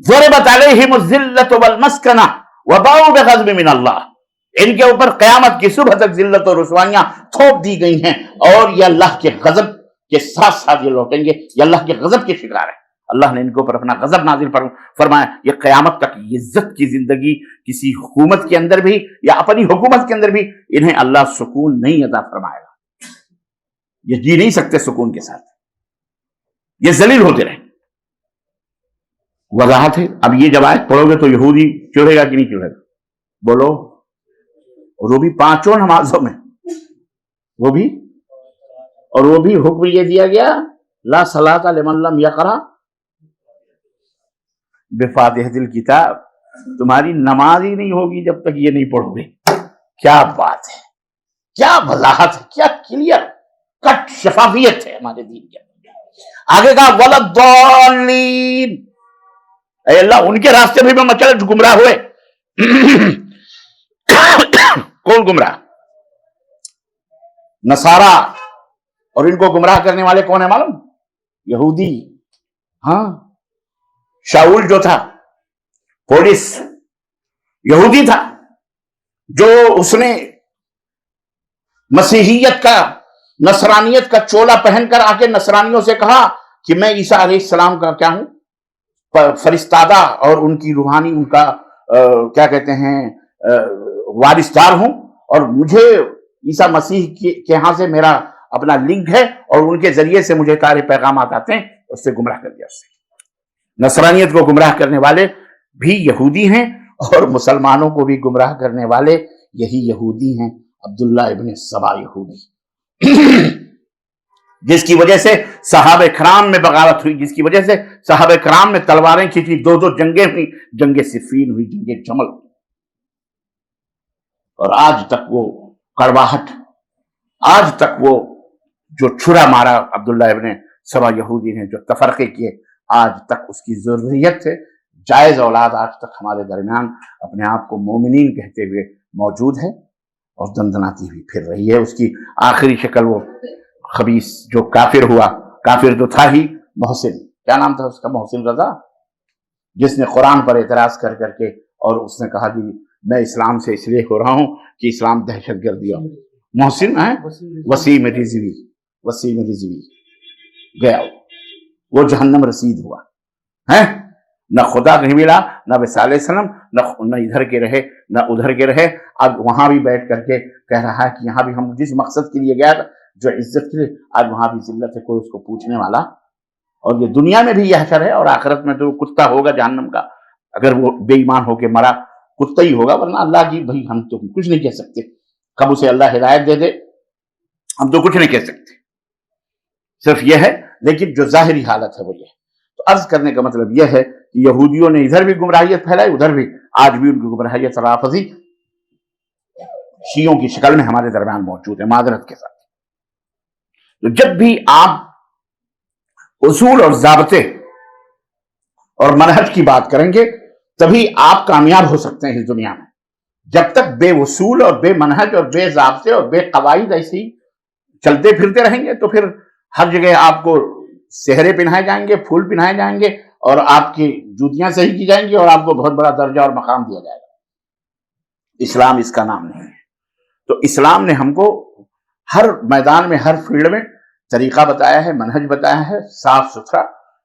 ضربت علیہم الذلۃ والمسکنہ وباؤوا بغضب من اللہ، ان کے اوپر قیامت کی صبح تک ذلت اور رسوائیاں تھوپ دی گئی ہیں، اور یہ اللہ کے غضب کے ساتھ ساتھ یہ لوٹیں گے، یہ اللہ کے غضب کے شکار ہیں۔ اللہ نے ان کے اوپر اپنا غضب نازل فرمایا۔ یہ قیامت تک عزت کی زندگی کسی حکومت کے اندر بھی یا اپنی حکومت کے اندر بھی انہیں اللہ سکون نہیں عطا فرمائے گا، یہ جی نہیں سکتے سکون کے ساتھ، یہ ذلیل ہوتے رہیں۔ وضاحت ہے۔ اب یہ جب آیت پڑھو گے تو یہودی چڑھے گا کہ نہیں چڑھے گا؟ بولو۔ اور وہ بھی 5 نمازوں میں، وہ بھی، اور وہ بھی حکم یہ دیا گیا لا صلاۃ لمن لم یقرأ بفاتحۃ الکتاب، تمہاری نماز ہی نہیں ہوگی جب تک یہ نہیں پڑھو گے۔ کیا بات ہے، کیا وضاحت ہے، کیا کلیئر کٹ شفافیت ہے ہمارے دین کے اندر۔ آگے کہا وَلَضَّالِّينَ، اے اللہ ان کے راستے بھی میں چلے جو گمراہ ہوئے۔ کون گمراہ؟ نصارا۔ اور ان کو گمراہ کرنے والے کون ہیں معلوم؟ یہودی۔ ہاں، شاؤل جو تھا پولس یہودی تھا، جو اس نے مسیحیت کا، نصرانیت کا چولا پہن کر آ کے نصرانیوں سے کہا کہ میں عیسیٰ علیہ السلام کا کیا ہوں، فرستادہ اور ان کی روحانی، ان کا کیا کہتے ہیں وارثدار ہوں، اور مجھے عیسیٰ مسیح کے ہاں سے میرا اپنا لنک ہے، اور ان کے ذریعے سے مجھے سارے پیغامات آتے ہیں۔ اس سے گمراہ کر دیا۔ اس سے نصرانیت کو گمراہ کرنے والے بھی یہودی ہیں، اور مسلمانوں کو بھی گمراہ کرنے والے یہی یہودی ہیں۔ عبداللہ ابن سبا یہودی، جس کی وجہ سے صحابہ کرام میں بغاوت ہوئی، جس کی وجہ سے صحابہ کرام نے تلواریں کھینچی، 2 جنگیں ہوئی، جنگ صفین ہوئی، جنگ جمل ہوئی، اور آج تک وہ کڑواہٹ، آج تک وہ جو چھرا مارا عبداللہ ابن سبا یہودی نے، جو تفرقے کیے، آج تک اس کی ضروریت ہے۔ جائز اولاد آج تک ہمارے درمیان اپنے آپ کو مومنین کہتے ہوئے موجود ہے، اور دندناتی ہوئی پھر رہی ہے۔ اس کی آخری شکل وہ خبیث جو کافر ہوا، کافر تو تھا ہی، محسن، کیا نام تھا اس کا، محسن رضا، جس نے قرآن پر اعتراض کر کر کے، اور اس نے کہا کہ میں اسلام سے اس لیے ہو رہا ہوں کہ اسلام دہشت گردی ہو۔ محسن ہے، وسیم رضوی، وسیم رضوی گیا، وہ جہنم رسید ہوا ہے۔ نہ خدا کہیں ملا، نہ صلی اللہ علیہ وسلم، نہ ادھر کے رہے نہ ادھر کے رہے۔ اب وہاں بھی بیٹھ کر کے کہہ رہا ہے کہ یہاں بھی ہم جس مقصد کے لیے گیا تھا، جو عزت کے لیے، آج وہاں بھی ذلت ہے، کوئی اس کو پوچھنے والا۔ اور یہ دنیا میں بھی یہ حشر ہے، اور آخرت میں تو کتا ہوگا جہنم کا، اگر وہ بے ایمان ہو کے مرا کتا ہی ہوگا، ورنہ اللہ کی بھائی ہم تو کچھ نہیں کہہ سکتے، کب اسے اللہ ہدایت دے دے ہم تو کچھ نہیں کہہ سکتے، صرف یہ ہے۔ لیکن جو ظاہری حالت ہے وہ یہ ہے۔ تو عرض کرنے کا مطلب یہ ہے کہ یہودیوں نے ادھر بھی گمراہیت پھیلائی، ادھر بھی، آج بھی ان کی گمراہیت رافضی شیعوں کی شکل میں ہمارے درمیان موجود ہے، معذرت کے ساتھ۔ تو جب بھی آپ اصول اور ضابطے اور منہج کی بات کریں گے تبھی آپ کامیاب ہو سکتے ہیں اس دنیا میں۔ جب تک بے اصول اور بے منہج اور بے ضابطے اور بے قواعد ایسی چلتے پھرتے رہیں گے تو پھر ہر جگہ آپ کو سہرے پہنائے جائیں گے، پھول پہنائے جائیں گے، اور آپ کی جوتیاں صحیح کی جائیں گی، اور آپ کو بہت بڑا درجہ اور مقام دیا جائے گا۔ اسلام اس کا نام نہیں ہے۔ تو اسلام نے ہم کو ہر میدان میں، ہر فیلڈ میں طریقہ بتایا ہے، منہج بتایا ہے، صاف ستھرا،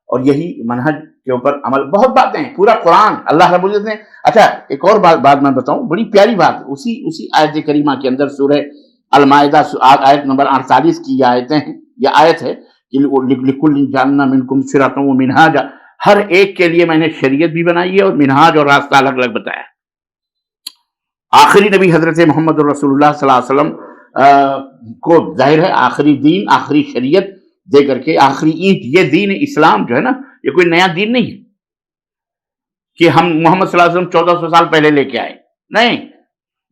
اور یہی منہج کے اوپر عمل۔ بہت باتیں ہیں، پورا قرآن اللہ رب العزت نے۔ اچھا ایک اور بات میں بتاؤں، بڑی پیاری بات، اسی آیت کریمہ کے اندر سورہ المائدہ آیت نمبر 48 کی یہ آیتیں ہیں، یہ آیت ہے کہ لِكُلٍّ جَعَلْنَا مِنْكُمْ شِرْعَةً وَمِنْهَاجًا، ہر ایک کے لیے میں نے شریعت بھی بنائی ہے اور منہاج اور راستہ الگ الگ بتایا۔ آخری نبی حضرت محمد رسول اللہ صلی اللہ علیہ وسلم کو ظاہر ہے آخری دین، آخری شریعت دے کر کے، آخری اینٹ، یہ دین اسلام جو ہے نا، یہ کوئی نیا دین نہیں ہے کہ ہم محمد صلی اللہ علیہ وسلم 1400 سال پہلے لے کے آئے، نہیں،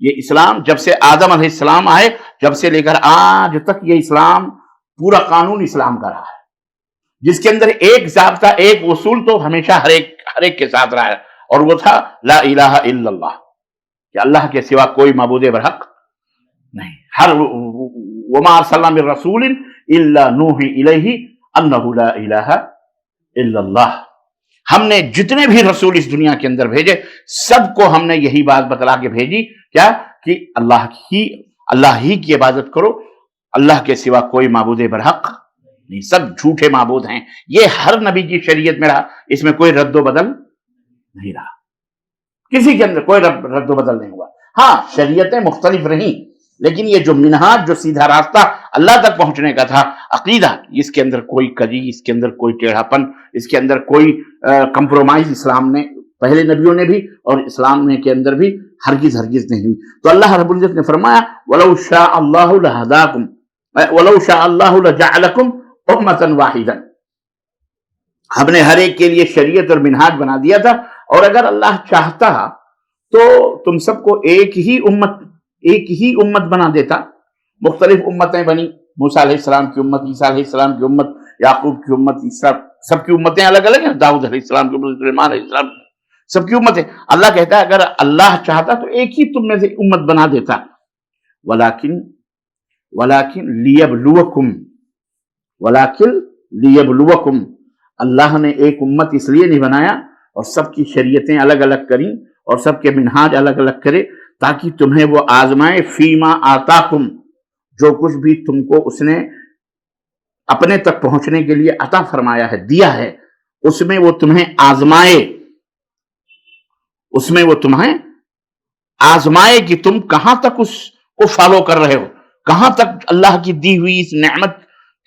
یہ اسلام جب سے آدم علیہ السلام آئے، جب سے لے کر آج تک یہ اسلام، پورا قانون اسلام کا رہا ہے، جس کے اندر ایک ضابطہ، ایک اصول تو ہمیشہ ہر ایک کے ساتھ رہا ہے، اور وہ تھا لا الہ الا اللہ، کہ اللہ کے سوا کوئی معبود برحق نہیں۔ ہر وما ارسلنا من رسول الا نوحی الیہ انہ لا الہ الا اللہ، ہم نے جتنے بھی رسول اس دنیا کے اندر بھیجے سب کو ہم نے یہی بات بتلا کے بھیجی، کیا کہ اللہ ہی کی عبادت کرو، اللہ کے سوا کوئی معبود برحق نہیں، سب جھوٹے معبود ہیں۔ یہ ہر نبی کی شریعت میں رہا، اس میں کوئی رد و بدل نہیں رہا، کسی کے اندر کوئی رد و بدل نہیں ہوا۔ ہاں شریعتیں مختلف رہیں، لیکن یہ جو منہاج، جو سیدھا راستہ اللہ تک پہنچنے کا تھا، عقیدہ، اس کے اندر کوئی کجی، اس کے اندر کوئی ٹیڑھا پن، اس کے اندر کوئی کمپرومائز اسلام نے، پہلے نبیوں نے بھی اور اسلام نے کے اندر بھی ہرگز نہیں ہوئی۔ تو اللہ رب العزت نے فرمایا وَلَوْ شَاءَ اللَّهُ لَهَدَاكُمْ وَلَوْ شَاءَ اللَّهُ لَجَعَلَكُمْ أُمَّةً وَاحِدَةً، ہم نے ہر ایک کے لیے شریعت اور منہاج بنا دیا تھا، اور اگر اللہ چاہتا تو تم سب کو ایک ہی امت بنا دیتا۔ مختلف امتیں بنی، موسیٰ علیہ السلام کی امت، عیسیٰ علیہ السلام کی امت، یعقوب کی امت، سب کی امتیں الگ الگ ہیں، داؤد علیہ السلام کی امت، سلیمان علیہ السلام، سب کی امتیں۔ اللہ کہتا ہے اگر اللہ چاہتا تو ایک ہی تم میں سے امت بنا دیتا، ولیکن لیبلوکم، اللہ نے ایک امت اس لیے نہیں بنایا اور سب کی شریعتیں الگ الگ کریں اور سب کے منہاج الگ الگ کرے تاکہ تمہیں وہ آزمائے، فیما آتاکم، جو کچھ بھی تم کو اس نے اپنے تک پہنچنے کے لیے عطا فرمایا ہے، دیا ہے، اس میں وہ تمہیں آزمائے کہ تم کہاں تک اس کو فالو کر رہے ہو، کہاں تک اللہ کی دی ہوئی اس نعمت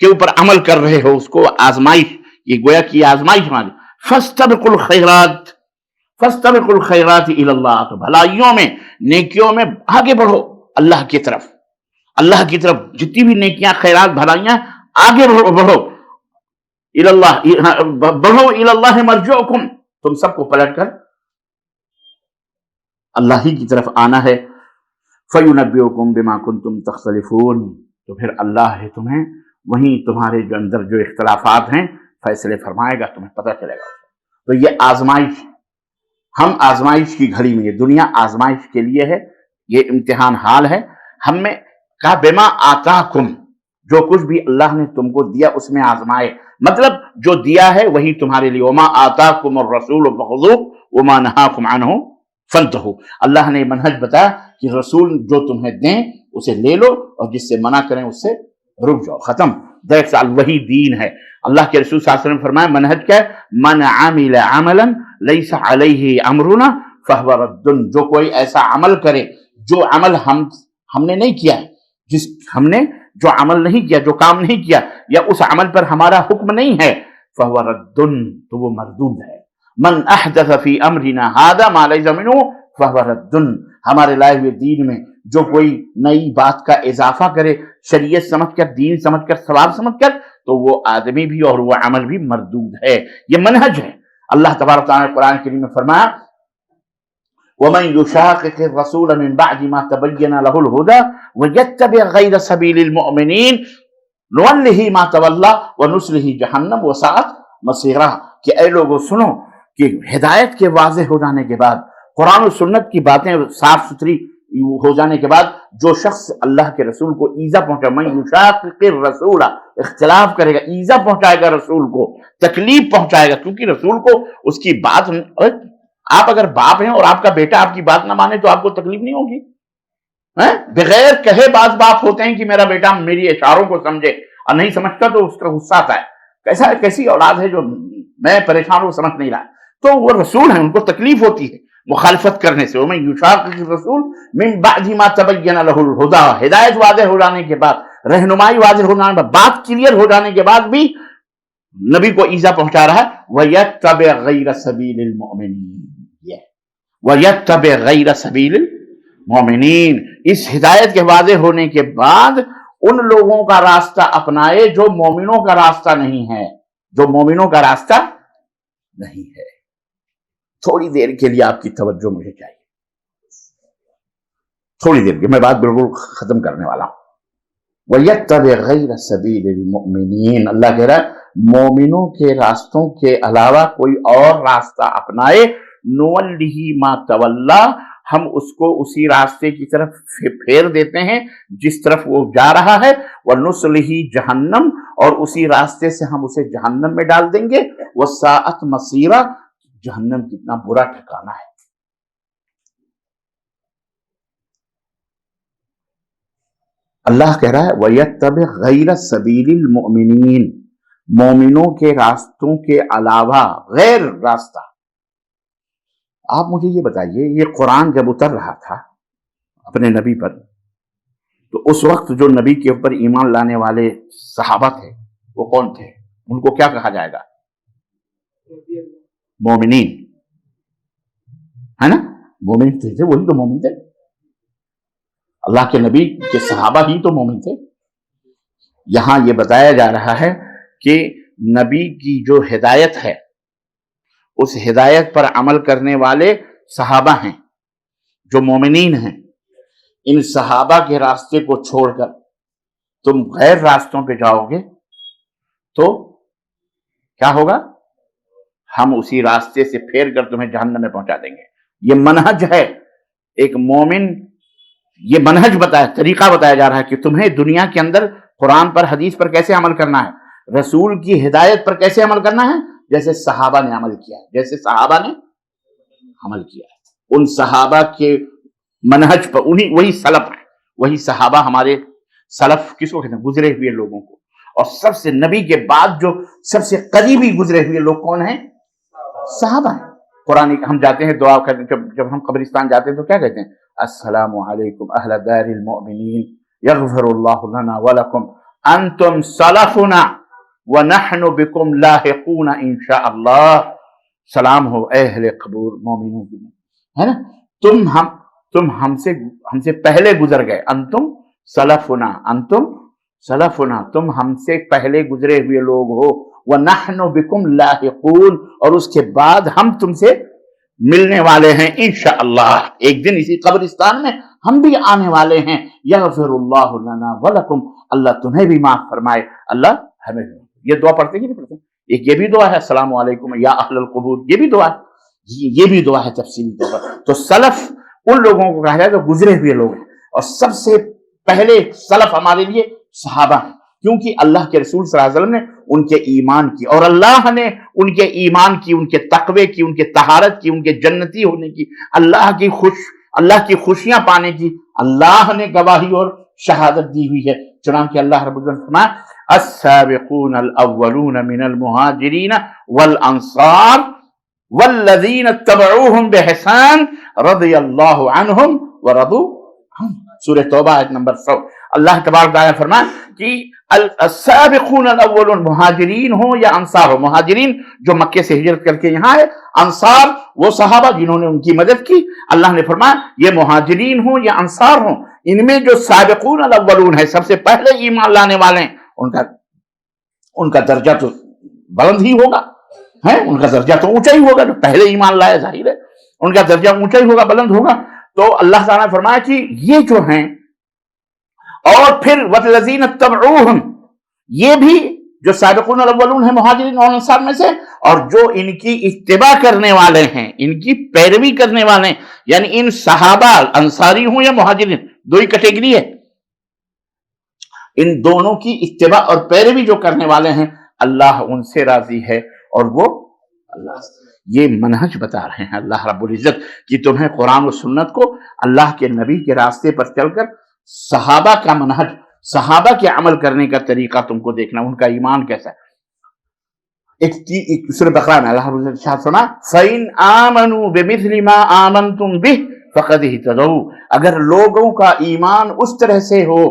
کے اوپر عمل کر رہے ہو، اس کو آزمائش، یہ گویا کی آزمائش ہماری۔ فاستبقوا الخیرات الی اللہ، تو بھلائیوں میں، نیکیوں میں آگے بڑھو اللہ کی طرف جتنی بھی نیکیاں، خیرات، بھلائیاں، آگے بڑھو الی اللہ مرجعکم، تم سب کو پلٹ کر اللہ ہی کی طرف آنا ہے۔ فَيُنَبِّئُكُم بِمَا كُنتُمْ تَخْتَلِفُونَ، تو پھر اللہ ہے تمہیں وہیں تمہارے جو اندر جو اختلافات ہیں فیصلے فرمائے گا، تمہیں پتہ چلے گا۔ تو یہ آزمائش، ہم آزمائش کی گھڑی میں، یہ دنیا آزمائش کے لیے ہے، یہ امتحان حال ہے۔ ہم میں کہا بما آتاکم، جو کچھ بھی اللہ نے تم کو دیا اس میں آزمائے، مطلب جو دیا ہے وہی تمہارے لیے۔ وما آتاکم الرسول فخذوہ وما نہاکم عنہ فانتہوا، اللہ نے منہج بتایا کہ رسول جو تمہیں دیں اسے لے لو، اور جس سے منع کریں اس سے رک جاؤ، ختم۔ دراصل وہی دین ہے۔ اللہ کے رسول صلی اللہ علیہ وسلم فرمایا منہج کیا ہے؟ من عمل عملا لیس علیہ امرنا فہو رد، جو کوئی ایسا عمل کرے جو عمل ہم نے نہیں کیا ہے، ہم نے جو عمل نہیں کیا، جو کام نہیں کیا، یا اس عمل پر ہمارا حکم نہیں ہے، فہو رد، تو وہ مردود ہے۔ من احدث فی امرنا ھذا ما لیس منہ فہو رد، ہمارے لائے ہوئے دین میں جو کوئی نئی بات کا اضافہ کرے، شریعت سمجھ کر، دین سمجھ کر، ثواب سمجھ کر، تو وہ آدمی بھی اور وہ عمل بھی مردود ہے۔ یہ منہج ہے۔ اللہ تبارک تعالیٰ نے قرآن کریم میں فرمایا وَمَن يُشَاقِقِ الرَّسُولَ مِن بَعْدِ مَا تَبَيَّنَ لَهُ الْهُدَى وَيَتَّبِعْ غَيْرَ سَبِيلِ الْمُؤْمِنِينَ نُوَلِّهِ مَا تَوَلَّىٰ وَنُصْلِهِ جَهَنَّمَ وَسَاءَتْ مَصِيرًا، کہ اے لوگوں سنو کہ ہدایت کے واضح ہو جانے کے بعد، قرآن و سنت کی باتیں صاف ستھری ہو جانے کے بعد، جو شخص اللہ کے رسول کو ایذا پہنچائے، من یشاقق الرسول، اختلاف کرے گا، ایذا پہنچائے گا رسول کو، تکلیف پہنچائے گا، کیونکہ رسول کو اس کی بات، آپ اگر باپ ہیں اور آپ کا بیٹا آپ کی بات نہ مانے تو آپ کو تکلیف نہیں ہوگی؟ بغیر کہے بعض باپ ہوتے ہیں کہ میرا بیٹا میری اشاروں کو سمجھے، اور نہیں سمجھتا تو اس کا غصہ آتا ہے، کیسی اولاد ہے جو میں پریشان ہوں سمجھ نہیں رہا، تو وہ رسول ہیں، ان کو تکلیف ہوتی ہے مخالفت کرنے سے۔ وَمَن يُشَاقِقِ الرَّسُولَ مِن بَعْدِ مَا تَبَيَّنَ لَهُ الْهُدَىٰ، ہدایت واضح ہو جانے کے بعد، رہنمائی واضح ہو جانے کے بعد، بات کلیئر ہو جانے کے بعد بھی نبی کو ایذا پہنچا رہا ہے۔ وَيَتَّبِعْ غَيْرَ سَبِيلِ الْمُؤْمِنِينَ، وَيَتَّبِعْ غَيْرَ سَبِيلِ الْمُؤْمِنِينَ، اس ہدایت کے واضح ہونے کے بعد ان لوگوں کا راستہ اپنائے جو مومنوں کا راستہ نہیں ہے، جو مومنوں کا راستہ نہیں ہے۔ تھوڑی دیر کے لیے آپ کی توجہ مجھے چاہیے، تھوڑی دیر کی، میں بات بالکل ختم کرنے والا ہوں۔ وَيَتَّبِعْ غَيْرَ سَبِيلِ الْمُؤْمِنِينَ، اللہ کہہ رہا ہے مومنوں کے راستوں کے علاوہ کوئی اور راستہ اپنائے، نُوَلِّهِ مَا تَوَلَّىٰ، ہم اس کو اسی راستے کی طرف پھیر دیتے ہیں جس طرف وہ جا رہا ہے، وَنُصْلِهِ جَهَنَّمَ، اور اسی راستے سے ہم اسے جہنم میں ڈال دیں گے، وَسَاءَتْ مَصِيرًا، جہنم کتنا برا ٹھکانہ ہے۔ اللہ کہہ رہا ہے وَيَتَّبِعْ غَيْرَ سَبِيلِ الْمُؤْمِنِينَ، مومنوں کے راستوں کے علاوہ غیر راستہ۔ آپ مجھے یہ بتائیے، یہ قرآن جب اتر رہا تھا اپنے نبی پر، تو اس وقت جو نبی کے اوپر ایمان لانے والے صحابہ تھے وہ کون تھے؟ ان کو کیا کہا جائے گا؟ مومنین، ہے نا؟ مومن تھے، وہی تو مومن تھے، اللہ کے نبی کے صحابہ ہی تو مومن تھے۔ یہاں یہ بتایا جا رہا ہے کہ نبی کی جو ہدایت ہے اس ہدایت پر عمل کرنے والے صحابہ ہیں جو مومنین ہیں۔ ان صحابہ کے راستے کو چھوڑ کر تم غیر راستوں پہ جاؤ گے تو کیا ہوگا؟ ہم اسی راستے سے پھیر کر تمہیں جہنم میں پہنچا دیں گے۔ یہ منہج ہے ایک مومن، یہ منہج طریقہ بتایا جا رہا ہے کہ تمہیں دنیا کے اندر قرآن پر حدیث پر کیسے عمل کرنا ہے، رسول کی ہدایت پر کیسے عمل کرنا ہے، جیسے صحابہ نے عمل کیا ہے، جیسے صحابہ نے عمل کیا ہے۔ ان صحابہ کے منہج پر، وہی سلف ہیں، وہی صحابہ ہمارے سلف کس کو کہتے ہیں؟ گزرے ہوئے لوگوں کو۔ اور سب سے نبی کے بعد جو سب سے قریبی گزرے ہوئے لوگ کون ہیں؟ صحابہ ہیں۔ قرآن ہم جاتے ہیں دعا کرتے ہیں، جب ہم قبرستان جاتے ہیں تو کیا کہتے ہیں؟ السلام علیکم اہل دار المؤمنین یغفر اللہ لنا ولکم انتم سلفنا ونحن بکم لاحقون انشاء اللہ۔ سلام ہو اہل قبور مومنوں کی، ہے نا؟ تم ہم سے پہلے گزر گئے، انتم سلفنا، انتم سلفنا، تم ہم سے پہلے گزرے ہوئے لوگ ہو، وَنَحْنُ بِكُمْ لَاحِقُونَ، اور اس کے بعد ہم تم سے ملنے والے ہیں انشاءاللہ۔ ایک دن اسی قبرستان میں ہم بھی آنے والے ہیں۔ یغفر اللہ لنا ولکم، اللہ تمہیں بھی معاف فرمائے، اللہ ہمیں بھی۔ یہ دعا پڑھتے کہ نہیں پڑھتے؟ ایک یہ بھی دعا ہے السلام علیکم یا اہل القبور، یہ بھی دعا ہے، یہ بھی دعا ہے تفصیلی طور پر۔ تو سلف ان لوگوں کو کہا جائے جو گزرے ہوئے لوگ ہیں، اور سب سے پہلے سلف ہمارے لیے صحابہ ہیں، کیونکہ اللہ کے رسول صلی اللہ علیہ وسلم نے ان کے ایمان کی، اور اللہ نے ان کے ایمان کی، ان کے تقوی کی، ان کے طہارت کی، ان کے جنتی ہونے کی، اللہ کی خوشیاں پانے کی اللہ نے گواہی اور شہادت دی ہوئی ہے۔ چنانچہ اللہ رب العزت فرمایا السابقون الاولون من المہاجرین والانصار والذین اتبعوہم بإحسان رضی اللہ عنہم ورضوا عنہ۔ سورہ توبہ آیت نمبر 100۔ اللہ تبارک تعالیٰ فرمائے کہ السابقون الاولون، مہاجرین ہوں یا انصار ہوں، مہاجرین جو مکے سے ہجرت کر کے یہاں ہے، انصار وہ صحابہ جنہوں نے ان کی مدد کی۔ اللہ نے فرمایا یہ مہاجرین ہوں یا انصار ہوں، ان میں جو سابقون الاولون ہے، سب سے پہلے ایمان لانے والے ہیں، ان کا درجہ تو بلند ہی ہوگا، ہے ان کا درجہ تو اونچا ہی ہوگا، جو پہلے ایمان لائے، ظاہر ہے ان کا درجہ اونچا ہی ہوگا، بلند ہوگا۔ تو اللہ تعالیٰ نے فرمایا کہ یہ جو ہیں، اور پھر وَالَّذِينَ اتَّبَعُوهُمْ، یہ بھی جو سابقون الاولون ہیں مہاجرین اور انصار میں سے، اور جو ان کی اتباع کرنے والے ہیں، ان کی پیروی کرنے والے ہیں، یعنی ان صحابہ انصاری ہوں یا مہاجرین، دو ہی کیٹیگری ہے، ان دونوں کی اتباع اور پیروی جو کرنے والے ہیں، اللہ ان سے راضی ہے، اور وہ اللہ سے۔ یہ منہج بتا رہے ہیں اللہ رب العزت کہ تمہیں قرآن و سنت کو اللہ کے نبی کے راستے پر چل کر صحابہ کا منہج، صحابہ کے عمل کرنے کا طریقہ تم کو دیکھنا، ان کا ایمان کیسا ہے۔ ایک سورہ بقرہ میں اللہ رب العزت ارشاد فرمایا فَإِنْ آمَنُوا بِمِثْلِ مَا آمَنْتُمْ بِهِ فَقَدْ اهْتَدَوْا، اگر لوگوں کا ایمان اس طرح سے ہو،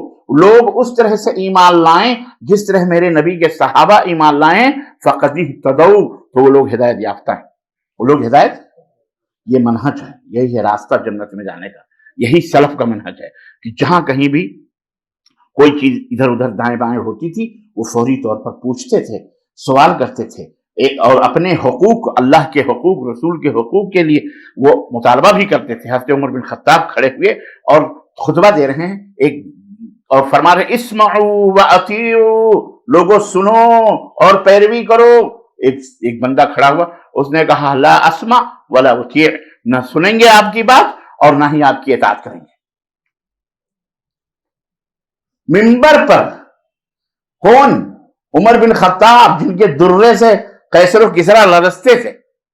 لوگ اس طرح سے ایمان لائیں جس طرح میرے نبی کے صحابہ ایمان لائیں، فَقَدْ اهْتَدَوْا، تو وہ لوگ ہدایت یافتہ ہیں، وہ لوگ ہدایت، یہ منہج ہے، یہی ہے راستہ جنت میں جانے کا، یہی سلف کا منہج ہے کہ جہاں کہیں بھی کوئی چیز ادھر ادھر دائیں بائیں ہوتی تھی وہ فوری طور پر پوچھتے تھے، سوال کرتے تھے، اور اپنے حقوق، اللہ کے حقوق، رسول کے حقوق کے لیے وہ مطالبہ بھی کرتے تھے۔ حضرت عمر بن خطاب کھڑے ہوئے اور خطبہ دے رہے ہیں اور فرما رہے اسمعوا واطیعوا، لوگوں سنو اور پیروی کرو۔ ایک بندہ کھڑا ہوا، اس نے کہا لا اسمع ولا اطیع، نہ سنیں گے آپ کی بات اور نہ ہی آپ کی اطاعت کریں گے۔ منبر پر کون؟ عمر بن خطاب، جن کے درے سے قیصر و کسریٰ لرزتے تھے،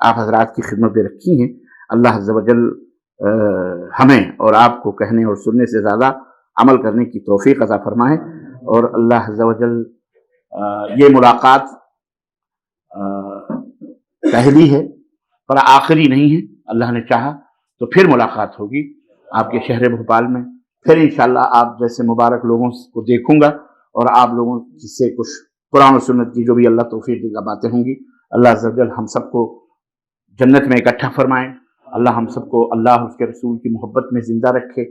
آپ حضرات کی خدمت میں رکھی ہیں. اللہ عز و جل ہمیں اور آپ کو کہنے اور سننے سے زیادہ عمل کرنے کی توفیق عطا فرمائے. اور اللہ عز و جل یہ ملاقات پہلی ہے پر آخری نہیں ہے. اللہ نے چاہا تو پھر ملاقات ہوگی آپ کے شہر بھوپال میں. پھر انشاءاللہ آپ جیسے مبارک لوگوں کو دیکھوں گا اور آپ لوگوں سے کچھ قرآن و سنت کی جو بھی اللہ توفیق دے گا باتیں ہوں گی. اللہ عز و جل ہم سب کو جنت میں اکٹھا فرمائیں. اللہ ہم سب کو اللہ اس کے رسول کی محبت میں زندہ رکھے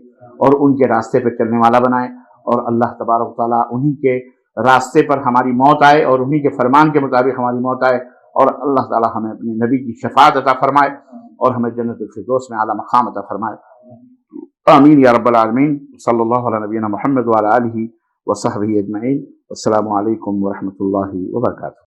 اور ان کے راستے پہ چلنے والا بنائے. اور اللہ تبارک و تعالیٰ انہی کے راستے پر ہماری موت آئے اور انہی کے فرمان کے مطابق ہماری موت آئے. اور اللہ تعالیٰ ہمیں اپنے نبی کی شفاعت عطا فرمائے اور ہمیں جنت الفردوس میں اعلیٰ مقام عطا فرمائے. آمین یا رب العالمین. صلی اللہ علی نبینا محمد وعلی آلہ وصحبہ اجمعین. السلام علیکم ورحمۃ اللہ وبرکاتہ.